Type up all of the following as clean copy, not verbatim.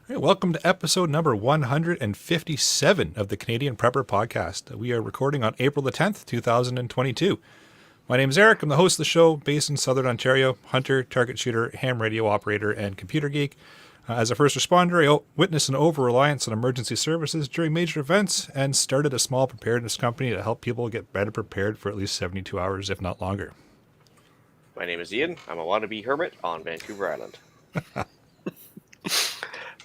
All right, welcome to episode number 157 of the Canadian Prepper Podcast. We are recording on April the 10th, 2022. My name is Eric. I'm the host of the show based in Southern Ontario, hunter, target shooter, ham radio operator, and computer geek. As a first responder, I witnessed an over-reliance on emergency services during major events and started a small preparedness company to help people get better prepared for at least 72 hours, if not longer. My name is Ian. I'm a wannabe hermit on Vancouver Island.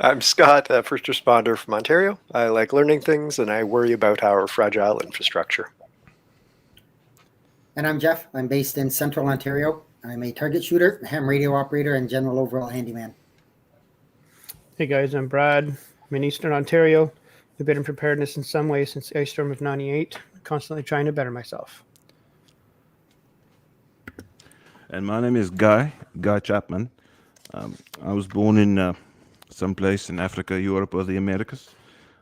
I'm Scott, a first responder from Ontario. I like learning things and I worry about our fragile infrastructure. And I'm Jeff. I'm based in Central Ontario. I'm a target shooter, ham radio operator, and general overall handyman. Hey guys, I'm Brad. I'm in Eastern Ontario. I've been in preparedness in some way since the ice storm of '98, constantly trying to better myself. And my name is Guy Chapman. I was born in someplace in Africa, Europe, or the Americas.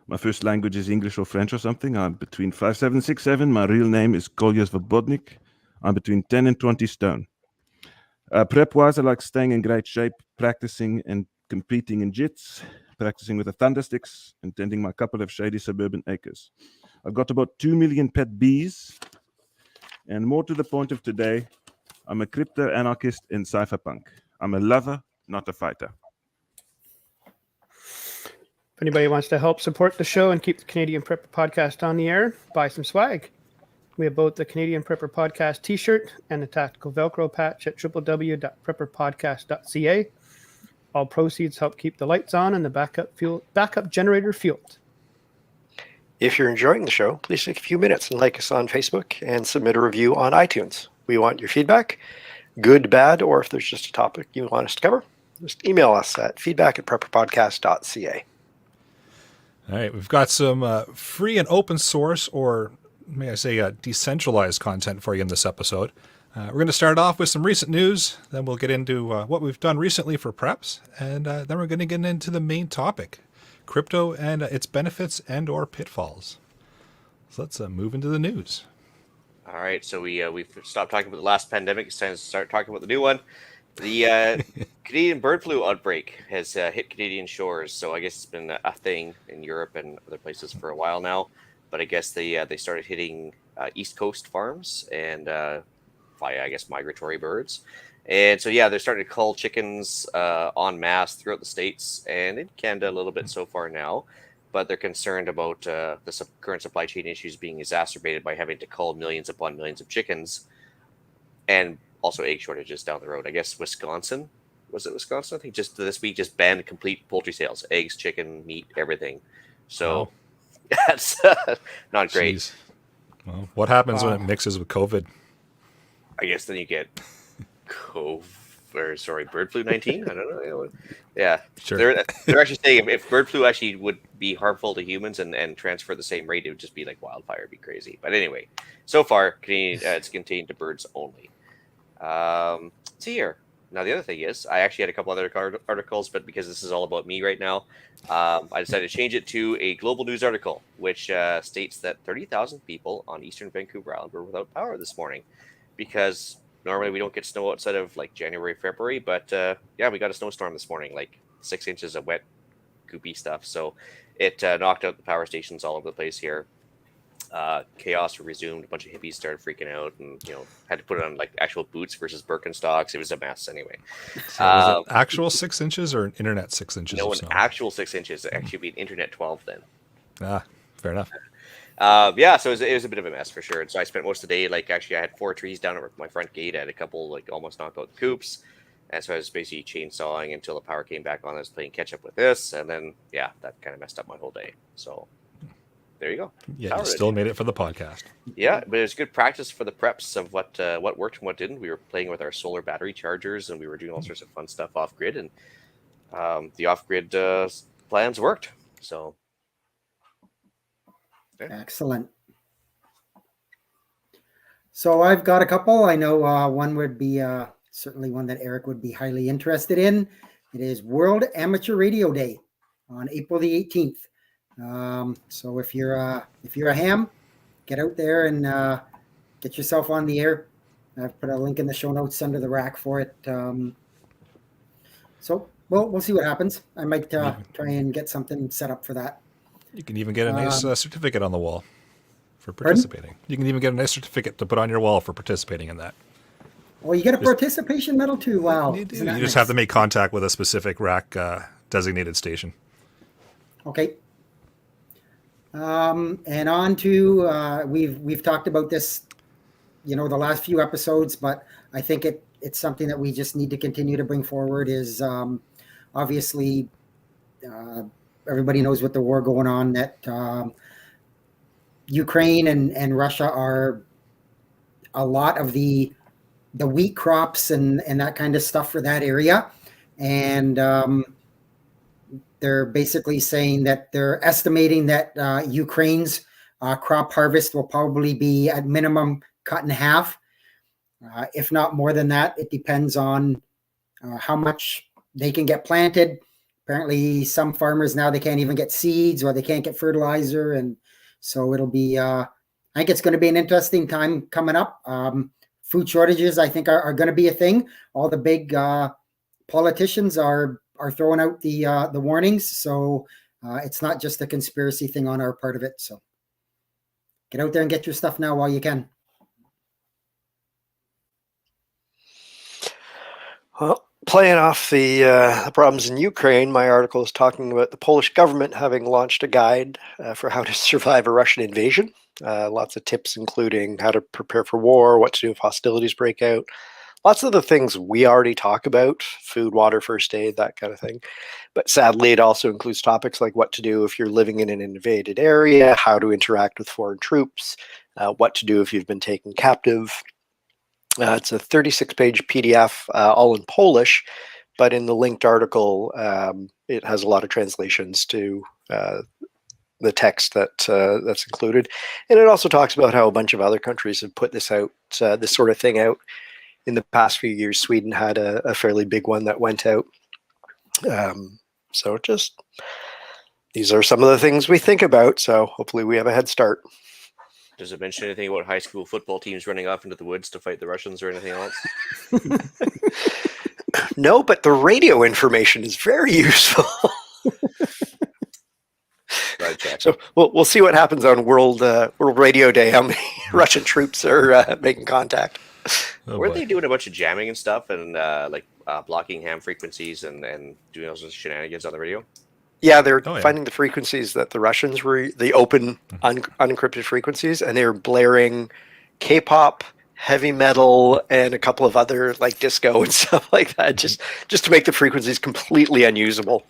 My first language is English or French or something. I'm between 5'7", 6'7". My real name is Kolja Svobodnik. I'm between 10 and 20 stone. Prep-wise, I like staying in great shape, practicing and competing in jits, practicing with the thundersticks, and tending my couple of shady suburban acres. I've got about 2 million pet bees, and more to the point of today, I'm a crypto-anarchist in cypherpunk. I'm a lover, not a fighter. If anybody wants to help support the show and keep the Canadian Prepper Podcast on the air, buy some swag. We have both the Canadian Prepper Podcast t-shirt and the tactical Velcro patch at www.prepperpodcast.ca. All proceeds help keep the lights on and the backup generator fueled. If you're enjoying the show, please take a few minutes and like us on Facebook and submit a review on iTunes. We want your feedback, good, bad, or if there's just a topic you want us to cover, just email us at feedback@prepperpodcast.ca. All right, we've got some free and open source, or may I say decentralized content for you in this episode. We're going to start off with some recent news, then we'll get into what we've done recently for preps, and then we're going to get into the main topic, crypto and its benefits and or pitfalls. So let's move into the news. All right, so we've stopped talking about the last pandemic. It's time to start talking about the new one. The Canadian bird flu outbreak has hit Canadian shores, so I guess it's been a thing in Europe and other places for a while now. But I guess they started hitting East Coast farms and via, I guess, migratory birds. And so, yeah, they're starting to cull chickens en masse throughout the States and in Canada a little bit so far now. But they're concerned about the current supply chain issues being exacerbated by having to cull millions upon millions of chickens and also egg shortages down the road. I guess Wisconsin, was it Wisconsin? I think just this week just banned complete poultry sales, eggs, chicken, meat, everything. So that's not great. Jeez. Well, what happens when it mixes with COVID? I guess then you get bird flu 19. I don't know. Yeah, Sure. They're actually saying if bird flu actually would be harmful to humans and transfer the same rate, it would just be like wildfire. It'd be crazy. But anyway, so far, it's contained to birds only. See here. Now, the other thing is, I actually had a couple other articles, but because this is all about me right now, I decided to change it to a global news article, which states that 30,000 people on eastern Vancouver Island were without power this morning because normally we don't get snow outside of like January, February, but yeah, we got a snowstorm this morning, like 6 inches of wet, goopy stuff. So it knocked out the power stations all over the place here. Chaos resumed. A bunch of hippies started freaking out, and had to put on like actual boots versus Birkenstocks. It was a mess anyway. So was it actual 6 inches or an internet 6 inches? No, of an snow? actual 6 inches. Actually, be an internet 12 then. Fair enough. Yeah, so it was a bit of a mess for sure. And so I spent most of the day, like, actually I had 4 trees down at my front gate. I had a couple like almost knocked out the coops, and so I was basically chainsawing until the power came back on. I was playing catch up with this, and then yeah, that kind of messed up my whole day. So there you go. Yeah, Power you still ready. made it for the podcast. Yeah, but it was good practice for the preps of what worked and what didn't. We were playing with our solar battery chargers, and we were doing all sorts of fun stuff off grid, and the off grid plans worked. So yeah. Excellent. So I've got a couple. I know one would be certainly one that Eric would be highly interested in. It is World Amateur Radio Day on April the 18th. So if you're a ham, get out there and get yourself on the air. I've put a link in the show notes under the rack for it. So Well, we'll see what happens. I might try and get something set up for that. You can even get a nice certificate on the wall for Pardon? participating. You can even get a nice certificate to put on your wall for participating in that. Oh, you get a participation medal too. Wow. You do. Isn't that You just nice? have to make contact with a specific rack designated station. Okay. And on to we've talked about this, the last few episodes, but I think it's something that we just need to continue to bring forward. Is obviously everybody knows with the war going on that Ukraine and Russia are a lot of the wheat crops and that kind of stuff for that area, and they're basically saying that they're estimating that Ukraine's crop harvest will probably be at minimum cut in half, if not more than that. It depends on how much they can get planted. Apparently, some farmers now they can't even get seeds or they can't get fertilizer, and so it'll be. I think it's going to be an interesting time coming up. Food shortages, I think, are going to be a thing. All the big politicians are throwing out the warnings, so it's not just a conspiracy thing on our part of it. So get out there and get your stuff now while you can. Well, playing off the problems in Ukraine, my article is talking about the Polish government having launched a guide for how to survive a Russian invasion. Lots of tips, including how to prepare for war, what to do if hostilities break out. Lots of the things we already talk about: food, water, first aid, that kind of thing. But sadly, it also includes topics like what to do if you're living in an invaded area, how to interact with foreign troops, what to do if you've been taken captive. It's a 36-page PDF, all in Polish, but in the linked article, it has a lot of translations to the text that's included. And it also talks about how a bunch of other countries have put this out, this sort of thing out. In the past few years, Sweden had a fairly big one that went out. So just, these are some of the things we think about. So hopefully we have a head start. Does it mention anything about high school football teams running off into the woods to fight the Russians or anything else? No, but the radio information is very useful. So we'll see what happens on World Radio Day. How many Russian troops are making contact? Were they doing a bunch of jamming and stuff and blocking ham frequencies and doing those shenanigans on the radio? Yeah, they're finding the frequencies that the Russians were, the open, unencrypted frequencies, and they were blaring K-pop, heavy metal, and a couple of other like disco and stuff like that, just to make the frequencies completely unusable.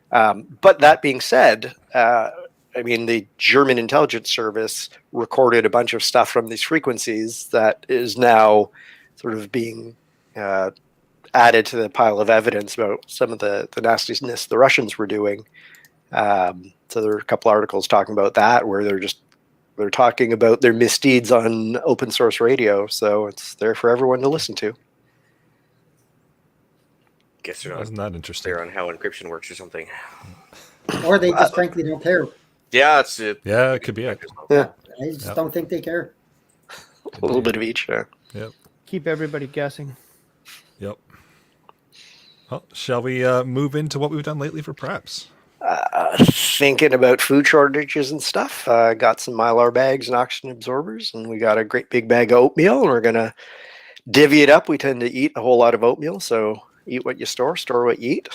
But that being said, the German intelligence service recorded a bunch of stuff from these frequencies that is now sort of being added to the pile of evidence about some of the nastiness the Russians were doing. So there are a couple articles talking about that, where they're talking about their misdeeds on open source radio. So it's there for everyone to listen to. Guess they're not. Isn't that interesting? They're on how encryption works or something. Or they just frankly don't care. Yeah, that's it. Yeah, it could be it. Yeah, I just don't think they care. a little bit of each. Yeah. Yep. Keep everybody guessing. Yep. Well, shall we move into what we've done lately for preps? Thinking about food shortages and stuff. Got some Mylar bags and oxygen absorbers, and we got a great big bag of oatmeal, and we're gonna divvy it up. We tend to eat a whole lot of oatmeal, so eat what you store what you eat.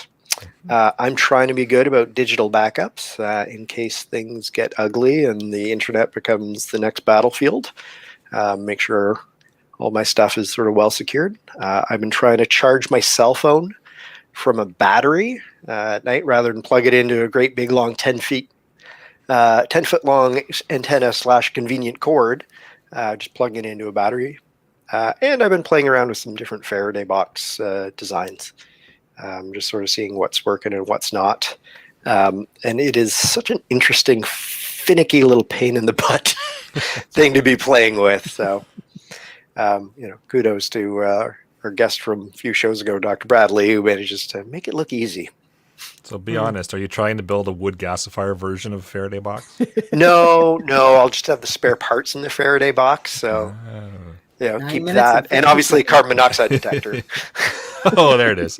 I'm trying to be good about digital backups in case things get ugly and the internet becomes the next battlefield. Make sure all my stuff is sort of well secured. I've been trying to charge my cell phone from a battery at night rather than plug it into a great big long 10 foot long antenna / convenient cord. Just plug it into a battery. And I've been playing around with some different Faraday box designs. Just sort of seeing what's working and what's not. And it is such an interesting, finicky little pain in the butt thing to be playing with. So, kudos to our guest from a few shows ago, Dr. Bradley, who manages to make it look easy. So be honest, are you trying to build a wood gasifier version of a Faraday box? No, I'll just have the spare parts in the Faraday box. So, keep that. And obviously a carbon monoxide detector. Oh, there it is.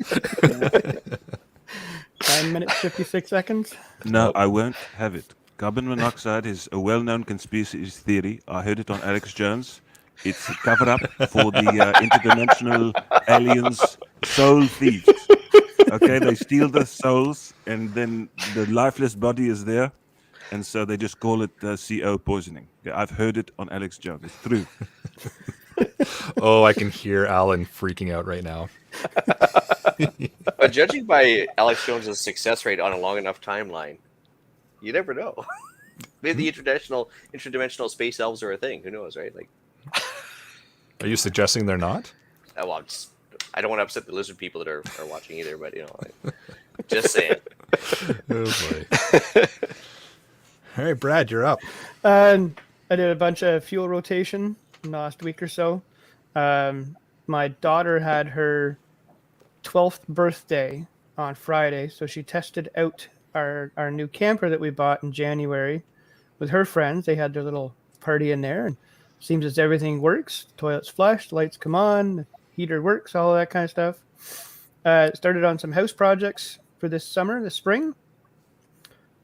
9 minutes, 56 seconds. No, Nope. I won't have it. Carbon monoxide is a well-known conspiracy theory. I heard it on Alex Jones. It's a cover-up for the interdimensional aliens, soul thieves. Okay, they steal the souls, and then the lifeless body is there, and so they just call it CO poisoning. Yeah, I've heard it on Alex Jones. It's true. Oh, I can hear Alan freaking out right now. But judging by Alex Jones's success rate on a long enough timeline, you never know. Maybe the interdimensional space elves are a thing. Who knows, right? Like, Are you suggesting they're not? well, I don't want to upset the lizard people that are watching either, but just saying. Oh boy. All right, Brad, you're up. I did a bunch of fuel rotation in the last week or so. My daughter had her 12th birthday on Friday, so she tested out our new camper that we bought in January with her friends. They had their little party in there, and seems as everything works. Toilet's flushed, lights come on, the heater works, all of that kind of stuff. Started on some house projects for this spring.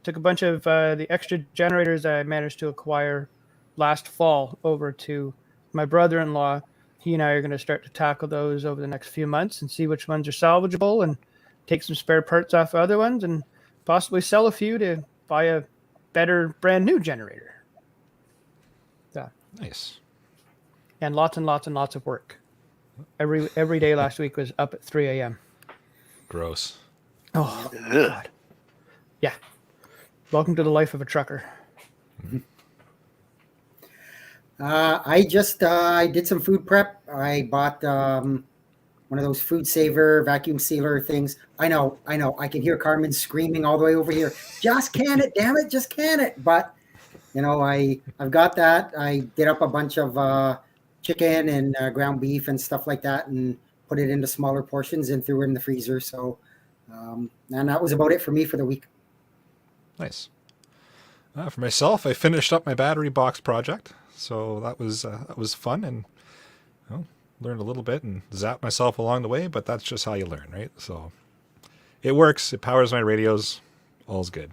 Took a bunch of the extra generators I managed to acquire last fall over to my brother-in-law. He and I are going to start to tackle those over the next few months and see which ones are salvageable and take some spare parts off other ones and possibly sell a few to buy a better brand new generator. Nice. And lots of work. Every day last week was up at 3 a.m. Gross. Oh, Ugh. yeah. Welcome to the life of a trucker. I just I did some food prep. I bought one of those food saver vacuum sealer things. I know. I can hear Carmen screaming all the way over here. Just can it, damn it, just can it. But I've got that. I did up a bunch of chicken and ground beef and stuff like that, and put it into smaller portions and threw it in the freezer. So, and that was about it for me for the week. Nice. For myself, I finished up my battery box project, so that was fun, and learned a little bit and zapped myself along the way. But that's just how you learn, right? So it works. It powers my radios. All's good.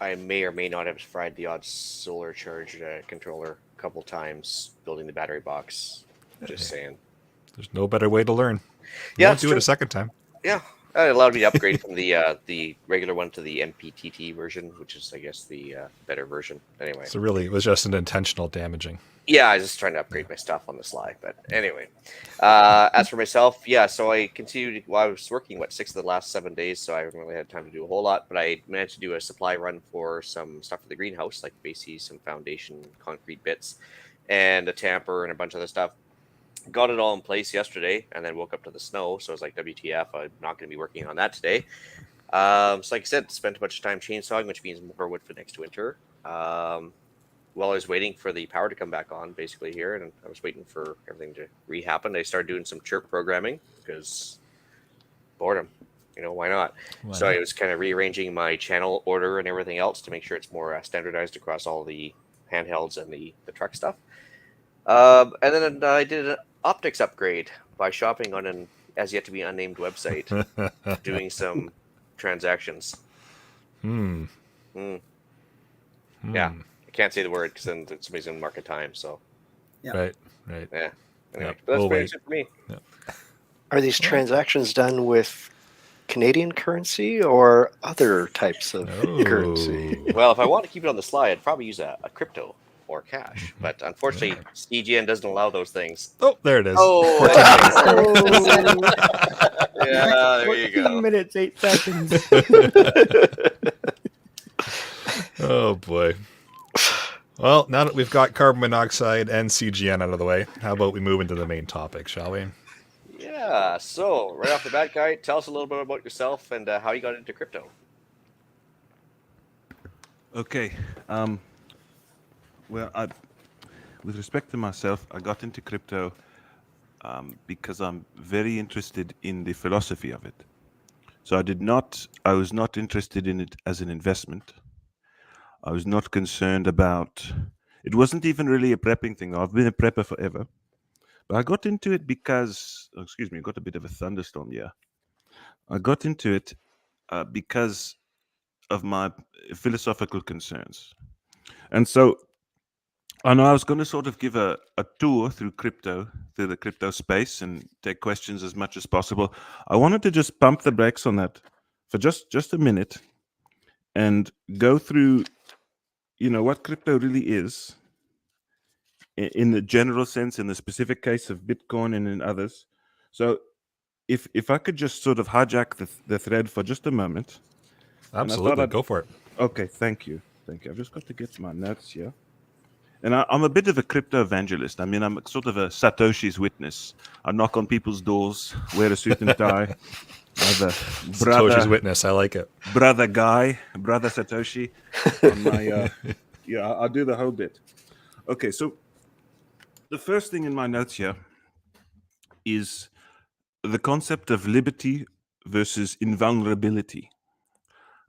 I may or may not have fried the odd solar charged controller a couple times building the battery box. Just saying. There's no better way to learn. Yeah, Won't it's do it true. a second time. Yeah, it allowed me to upgrade from the regular one to the MPTT version, which is, I guess, the better version. Anyway. So really, it was just an intentional damaging. Yeah, I was just trying to upgrade my stuff on the sly. But anyway, as for myself, yeah, so I continued. Well, I was working, 6 of the last 7 days, so I haven't really had time to do a whole lot. But I managed to do a supply run for some stuff for the greenhouse, like basically some foundation concrete bits and a tamper and a bunch of other stuff. Got it all in place yesterday, and then woke up to the snow. So I was like, WTF, I'm not going to be working on that today. So like I said, spent a bunch of time chainsawing, which means more wood for next winter. While I was waiting for the power to come back on, basically here, and I was waiting for everything to re-happen, I started doing some chirp programming because boredom, why not? So I was kind of rearranging my channel order and everything else to make sure it's more standardized across all the handhelds and the truck stuff. And then I did an optics upgrade by shopping on an as yet to be unnamed website, doing some transactions. Yeah. Can't say the word because then somebody's going to mark a time. So, Right. yeah. Anyway, Yep, that's we'll pretty wait. much it for me. Yep. Are these transactions done with Canadian currency or other types of currency? Well, if I want to keep it on the sly, I'd probably use a crypto or cash. But unfortunately, CGN doesn't allow those things. Oh, there it is. Oh, Oh, yeah, there you 14 go. minutes, 8 seconds. Oh boy. Well, now that we've got carbon monoxide and CGN out of the way, how about we move into the main topic, shall we? Yeah, so right off the bat, Guy, tell us a little bit about yourself and how you got into crypto. Okay. Well, with respect to myself, I got into crypto because I'm very interested in the philosophy of it. So I was not interested in it as an investment. I was not concerned about, it wasn't even really a prepping thing. I've been a prepper forever. But I got into it because, got a bit of a thunderstorm here. I got into it because of my philosophical concerns. And so I know I was going to sort of give a tour through the crypto space, and take questions as much as possible. I wanted to just pump the brakes on that for just a minute and go through, what crypto really is in the general sense, in the specific case of Bitcoin and in others. So if I could just sort of hijack the thread for just a moment. Absolutely. Go for it. Okay, thank you. I've just got to get my notes here. And I'm a bit of a crypto evangelist. I mean, I'm sort of a Satoshi's witness. I knock on people's doors, wear a suit and tie. I have a Satoshi's witness. I like it. brother Satoshi. On my, I do the whole bit. Okay, so the first thing in my notes here is the concept of liberty versus invulnerability.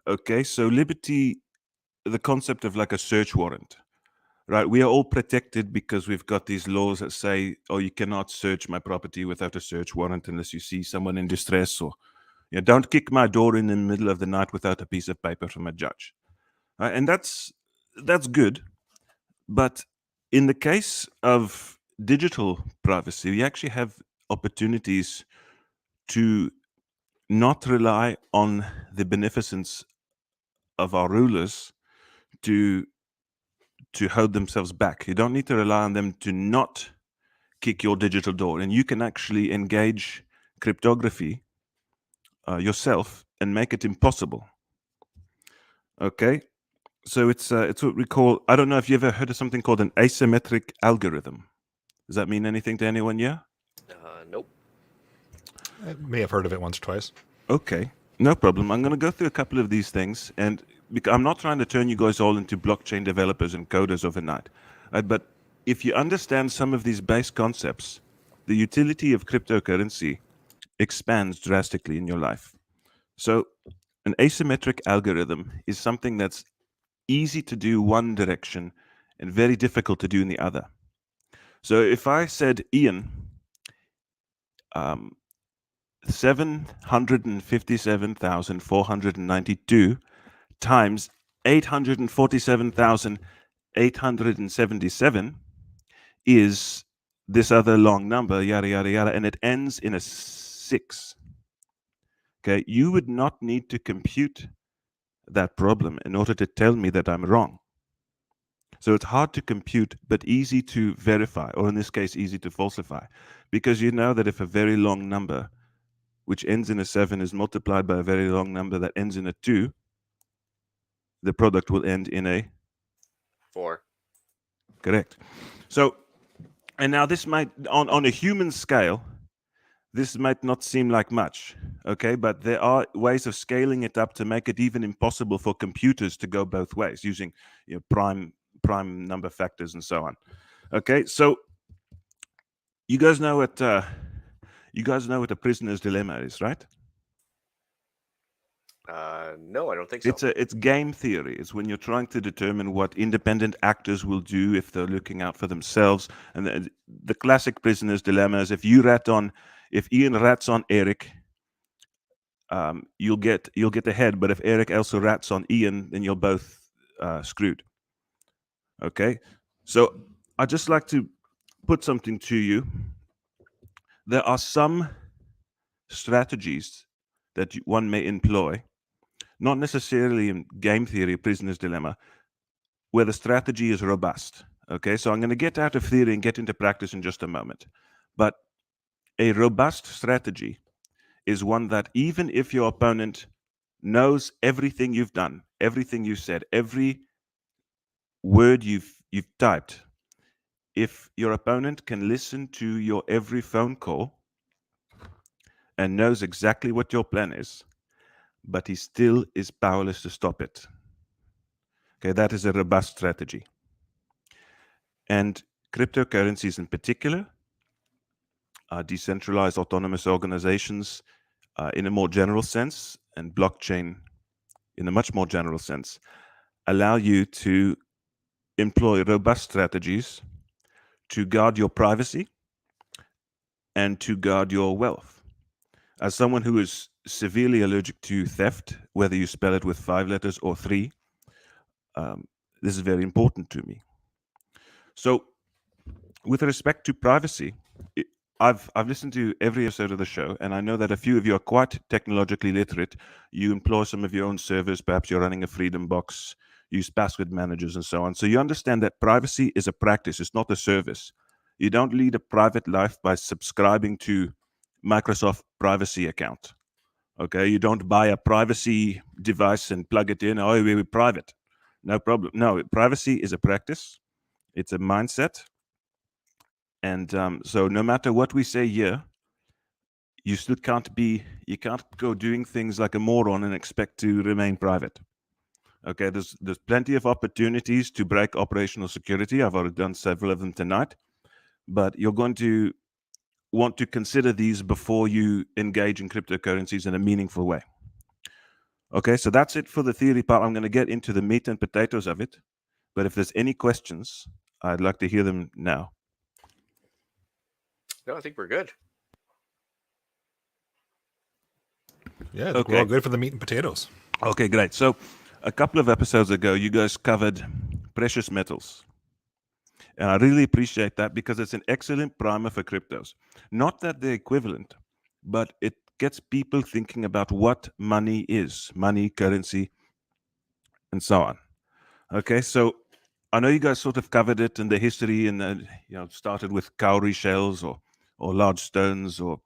Okay, so liberty, the concept of like a search warrant. Right, we are all protected because we've got these laws that say, oh, you cannot search my property without a search warrant unless you see someone in distress, or don't kick my door in the middle of the night without a piece of paper from a judge. Right? And that's good. But in the case of digital privacy, we actually have opportunities to not rely on the beneficence of our rulers to hold themselves back. You don't need to rely on them to not kick your digital door, and you can actually engage cryptography yourself and make it impossible. Okay, so it's what we call, I don't know if you ever heard of something called an asymmetric algorithm. Does that mean anything to anyone? Yeah. Nope. I may have heard of it once or twice. Okay, no problem. I'm going to go through a couple of these things, and I'm not trying to turn you guys all into blockchain developers and coders overnight, right? But if you understand some of these base concepts, the utility of cryptocurrency expands drastically in your life. So an asymmetric algorithm is something that's easy to do one direction and very difficult to do in the other. So if I said, Ian, 757,492 times 847,877 is this other long number, yada, yada, yada, and it ends in a 6. Okay, you would not need to compute that problem in order to tell me that I'm wrong. So it's hard to compute, but easy to verify, or in this case, easy to falsify, because you know that if a very long number, which ends in a 7, is multiplied by a very long number that ends in a 2, the product will end in a 4. Correct. So, and now this might, on a human scale, this might not seem like much, okay? But there are ways of scaling it up to make it even impossible for computers to go both ways, using prime number factors and so on. Okay, so you guys know what a prisoner's dilemma is, right? No, I don't think so. It's game theory. It's when you're trying to determine what independent actors will do if they're looking out for themselves. And the classic prisoner's dilemma is if Ian rats on Eric, you'll get ahead. But if Eric also rats on Ian, then you're both screwed. Okay, so I'd just like to put something to you. There are some strategies that one may employ, not necessarily in game theory, prisoner's dilemma, where the strategy is robust. Okay, so I'm going to get out of theory and get into practice in just a moment. But a robust strategy is one that even if your opponent knows everything you've done, everything you said, every word you've typed, if your opponent can listen to your every phone call and knows exactly what your plan is, but he still is powerless to stop it. Okay, that is a robust strategy. And cryptocurrencies in particular, decentralized autonomous organizations in a more general sense, and blockchain in a much more general sense, allow you to employ robust strategies to guard your privacy and to guard your wealth. As someone who is severely allergic to theft, whether you spell it with 5 letters or 3. This is very important to me. So, with respect to privacy, I've listened to every episode of the show, and I know that a few of you are quite technologically literate. You employ some of your own servers, perhaps you're running a Freedom box, use password managers, and so on. So you understand that privacy is a practice, it's not a service. You don't lead a private life by subscribing to Microsoft privacy account. Okay, you don't buy a privacy device and plug it in. Oh, we're private. No problem. No, privacy is a practice. It's a mindset. And so no matter what we say here, you still you can't go doing things like a moron and expect to remain private. Okay, there's plenty of opportunities to break operational security. I've already done several of them tonight, but you're going to want to consider these before you engage in cryptocurrencies in a meaningful way. Okay, so that's it for the theory part. I'm going to get into the meat and potatoes of it, but if there's any questions, I'd like to hear them now. No, I think we're good. Yeah, I think we're all good for the meat and potatoes. Okay, great. So a couple of episodes ago, you guys covered precious metals. And I really appreciate that because it's an excellent primer for cryptos. Not that they're equivalent, but it gets people thinking about what money is, money, currency, and so on. Okay, so I know you guys sort of covered it in the history and started with cowrie shells or large stones or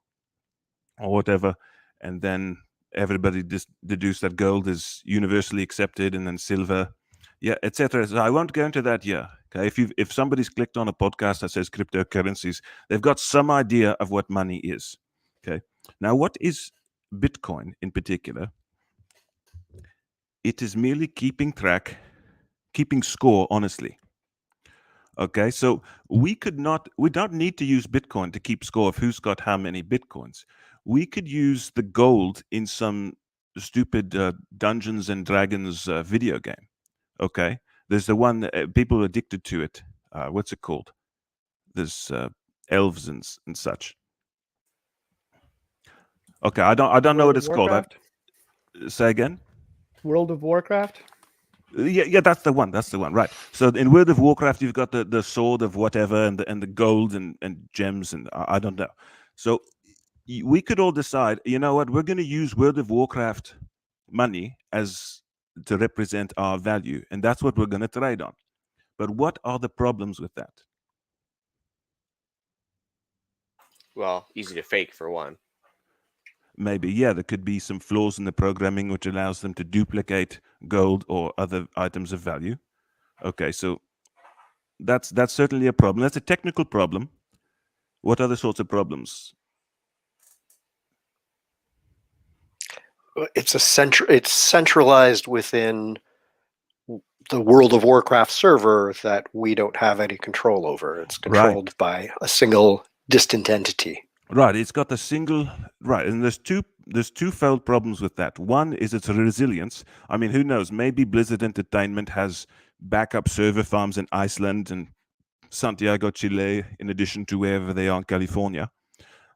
whatever, and then everybody deduced that gold is universally accepted, and then silver, etc. So I won't go into that here. Okay, if somebody's clicked on a podcast that says cryptocurrencies, they've got some idea of what money is. Okay, now what is Bitcoin in particular? It is merely keeping score honestly. Okay, so we don't need to use Bitcoin to keep score of who's got how many Bitcoins. We could use the gold in some stupid Dungeons and Dragons video game. Okay, there's the one people are addicted to it. What's it called? There's elves and such. Okay, I don't know what it's called. Say again. World of Warcraft. Yeah, that's the one. Right. So in World of Warcraft, you've got the sword of whatever and the gold and gems and I don't know. So we could all decide, you know what, we're going to use World of Warcraft money to represent our value, and that's what we're going to trade on. But what are the problems with that? Well, easy to fake for one. Maybe, yeah, there could be some flaws in the programming which allows them to duplicate gold or other items of value. Okay, so that's certainly a problem. That's a technical problem. What other sorts of problems? It's centralized within the World of Warcraft server that we don't have any control over. It's controlled by a single distant entity. Right, it's got a single and there's twofold problems with that. One is its resilience. I mean, who knows? Maybe Blizzard Entertainment has backup server farms in Iceland and Santiago, Chile, in addition to wherever they are in California.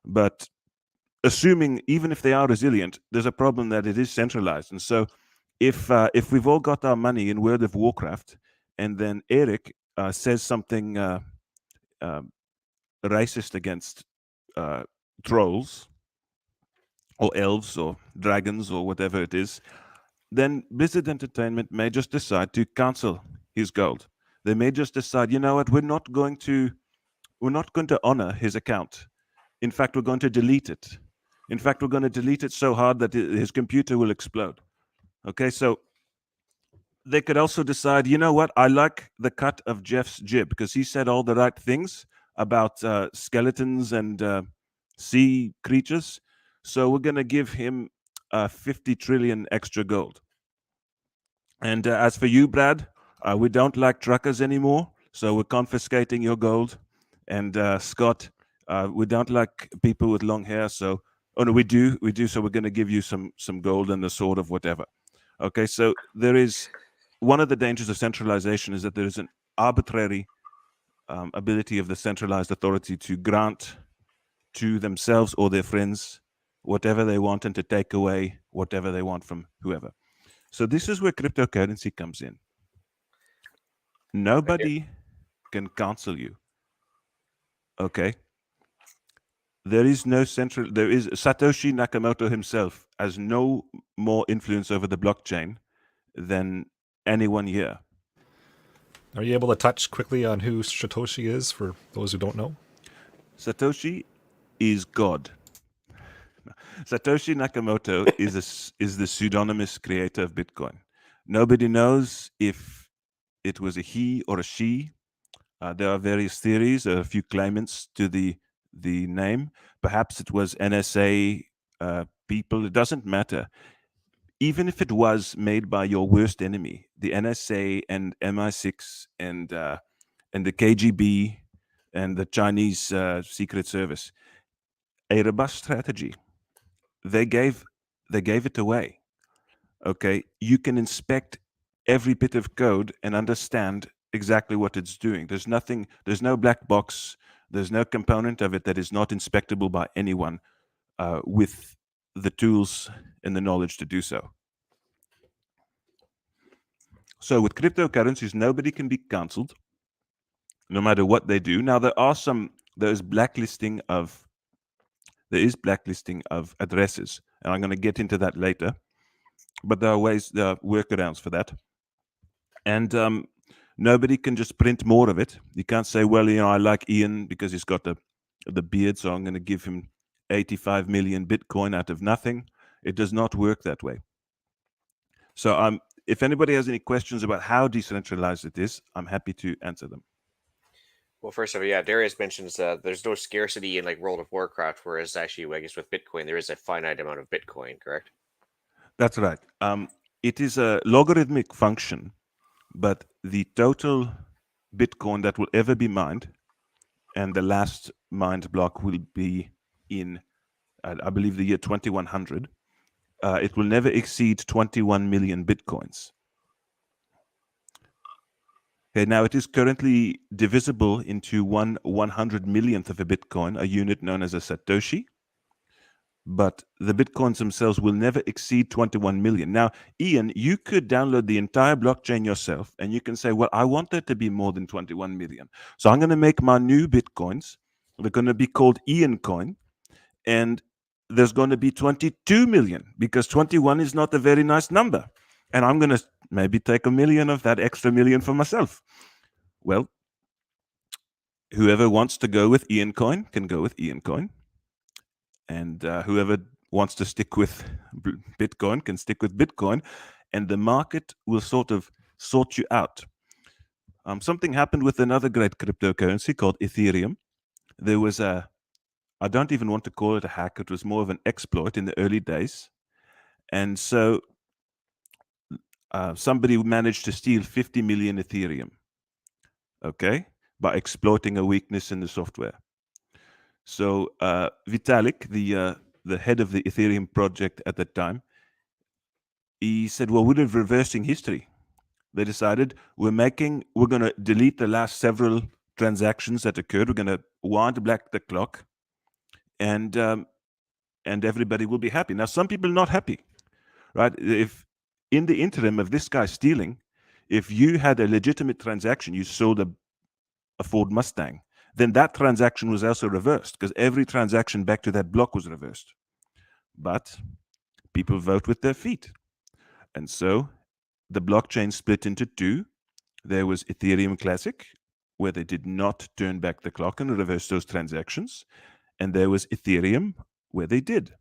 But assuming even if they are resilient, there's a problem that it is centralized. And so if we've all got our money in World of Warcraft and then Eric says something racist against trolls or elves or dragons or whatever it is, then Blizzard Entertainment may just decide to cancel his gold. They may just decide, you know what, we're not going to honor his account. In fact, we're going to delete it. In fact, we're going to delete it so hard that his computer will explode. Okay, so they could also decide, you know what, I like the cut of Jeff's jib because he said all the right things about skeletons and sea creatures. So we're going to give him 50 trillion extra gold. And as for you, Brad, we don't like truckers anymore, so we're confiscating your gold. And Scott, we don't like people with long hair, so no, we do. So we're going to give you some gold and a sword of whatever. Okay, so there is one of the dangers of centralization is that there is an arbitrary ability of the centralized authority to grant to themselves or their friends whatever they want and to take away whatever they want from whoever. So this is where cryptocurrency comes in. Nobody can cancel you. Okay. There is Satoshi Nakamoto himself has no more influence over the blockchain than anyone here. Are you able to touch quickly on who Satoshi is for those who don't know? Satoshi is God. Satoshi Nakamoto is the pseudonymous creator of Bitcoin. Nobody knows if it was a he or a she. There are various theories, a few claimants to the name. Perhaps it was NSA people. It doesn't matter. Even if it was made by your worst enemy, the NSA and MI6 and the KGB and the Chinese Secret Service, a robust strategy. They gave it away. Okay, you can inspect every bit of code and understand exactly what it's doing. There's no black box. There's no component of it that is not inspectable by anyone with the tools and the knowledge to do so. So with cryptocurrencies, nobody can be cancelled, no matter what they do. Now there is blacklisting of addresses, and I'm going to get into that later. But there are workarounds for that. And nobody can just print more of it. You can't say, well, I like Ian because he's got the beard, so I'm going to give him 85 million Bitcoin out of nothing. It does not work that way. So if anybody has any questions about how decentralized it is, I'm happy to answer them. Well, first of all, Darius mentions there's no scarcity in like World of Warcraft, whereas actually, I guess with Bitcoin, there is a finite amount of Bitcoin, correct? That's right. It is a logarithmic function, but the total Bitcoin that will ever be mined, and the last mined block will be in, I believe, the year 2100. It will never exceed 21 million Bitcoins. Okay, now it is currently divisible into 1/100 millionth of a Bitcoin, a unit known as a Satoshi. But the Bitcoins themselves will never exceed 21 million. Now, Ian, you could download the entire blockchain yourself, and you can say, well, I want there to be more than 21 million. So I'm going to make my new Bitcoins. They're going to be called Ian Coin, and there's going to be 22 million because 21 is not a very nice number. And I'm going to maybe take a million of that extra million for myself. Well, whoever wants to go with Ian Coin can go with Ian Coin. And whoever wants to stick with Bitcoin can stick with Bitcoin, and the market will sort of sort you out. Something happened with another great cryptocurrency called Ethereum. There was I don't even want to call it a hack, it was more of an exploit in the early days. And so somebody managed to steal 50 million Ethereum, okay, by exploiting a weakness in the software. So Vitalik, the head of the Ethereum project at that time, he said, well, we're reversing history. They decided we're going to delete the last several transactions that occurred. We're going to wind back the clock, and everybody will be happy. Now, some people are not happy, right? If in the interim of this guy stealing, if you had a legitimate transaction, you sold a Ford Mustang, then that transaction was also reversed because every transaction back to that block was reversed. But people vote with their feet. And so the blockchain split into two. There was Ethereum Classic, where they did not turn back the clock and reverse those transactions. And there was Ethereum, where they did.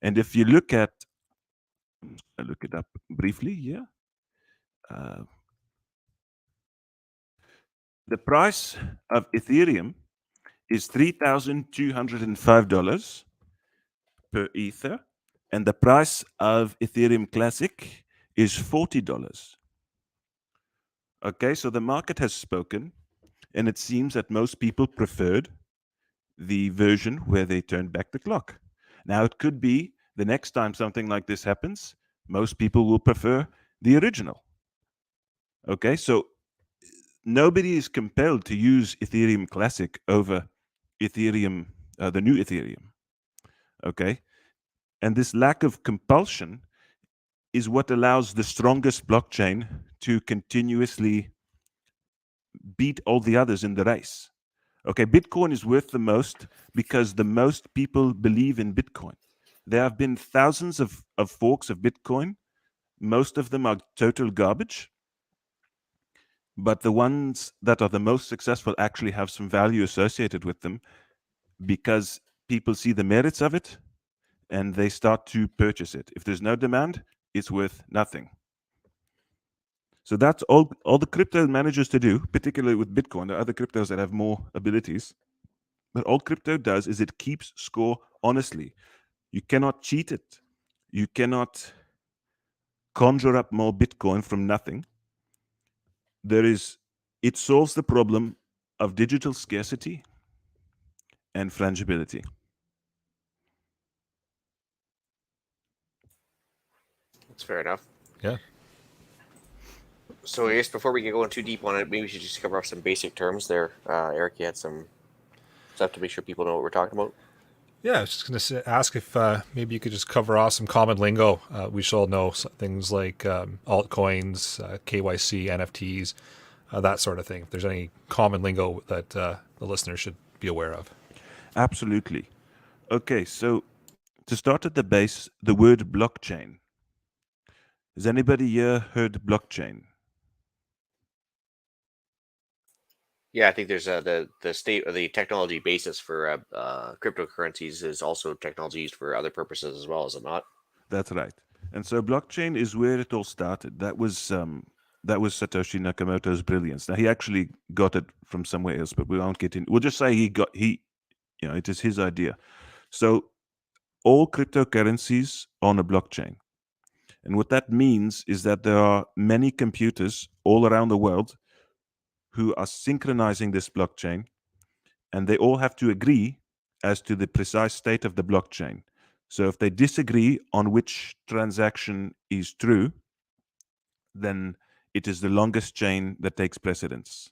And if you look at, I'll look it up briefly here. The price of Ethereum is $3,205 per Ether, and the price of Ethereum Classic is $40. Okay, so the market has spoken, and it seems that most people preferred the version where they turned back the clock. Now, it could be the next time something like this happens, most people will prefer the original. Okay, so nobody is compelled to use Ethereum Classic over Ethereum, the new Ethereum. Okay, And this lack of compulsion is what allows the strongest blockchain to continuously beat all the others in the race. Okay, Bitcoin is worth the most because the most people believe in Bitcoin. There have been thousands of forks of Bitcoin. Most of them are total garbage. But the ones that are the most successful actually have some value associated with them because people see the merits of it and they start to purchase it. If there's no demand, it's worth nothing. So that's all the crypto manages to do, particularly with Bitcoin. There are other cryptos that have more abilities. But all crypto does is it keeps score honestly. You cannot cheat it. You cannot conjure up more Bitcoin from nothing. It solves the problem of digital scarcity and frangibility. That's fair enough. Yeah. So I guess before we get going too deep on it, maybe we should just cover off some basic terms there. Eric, you had some stuff to make sure people know what we're talking about. Yeah, I was just going to ask if maybe you could just cover off some common lingo. We should all know things like altcoins, KYC, NFTs, that sort of thing. If there's any common lingo that the listeners should be aware of. Absolutely. Okay, so to start at the base, the word blockchain. Has anybody here heard blockchain? Yeah, I think there's the state or the technology basis for cryptocurrencies is also technology used for other purposes as well, is it not? That's right. And so blockchain is where it all started. That was Satoshi Nakamoto's brilliance. Now he actually got it from somewhere else, but we won't get in. We'll just say it is his idea. So all cryptocurrencies on a blockchain. And what that means is that there are many computers all around the world who are synchronizing this blockchain, and they all have to agree as to the precise state of the blockchain. So if they disagree on which transaction is true, then it is the longest chain that takes precedence.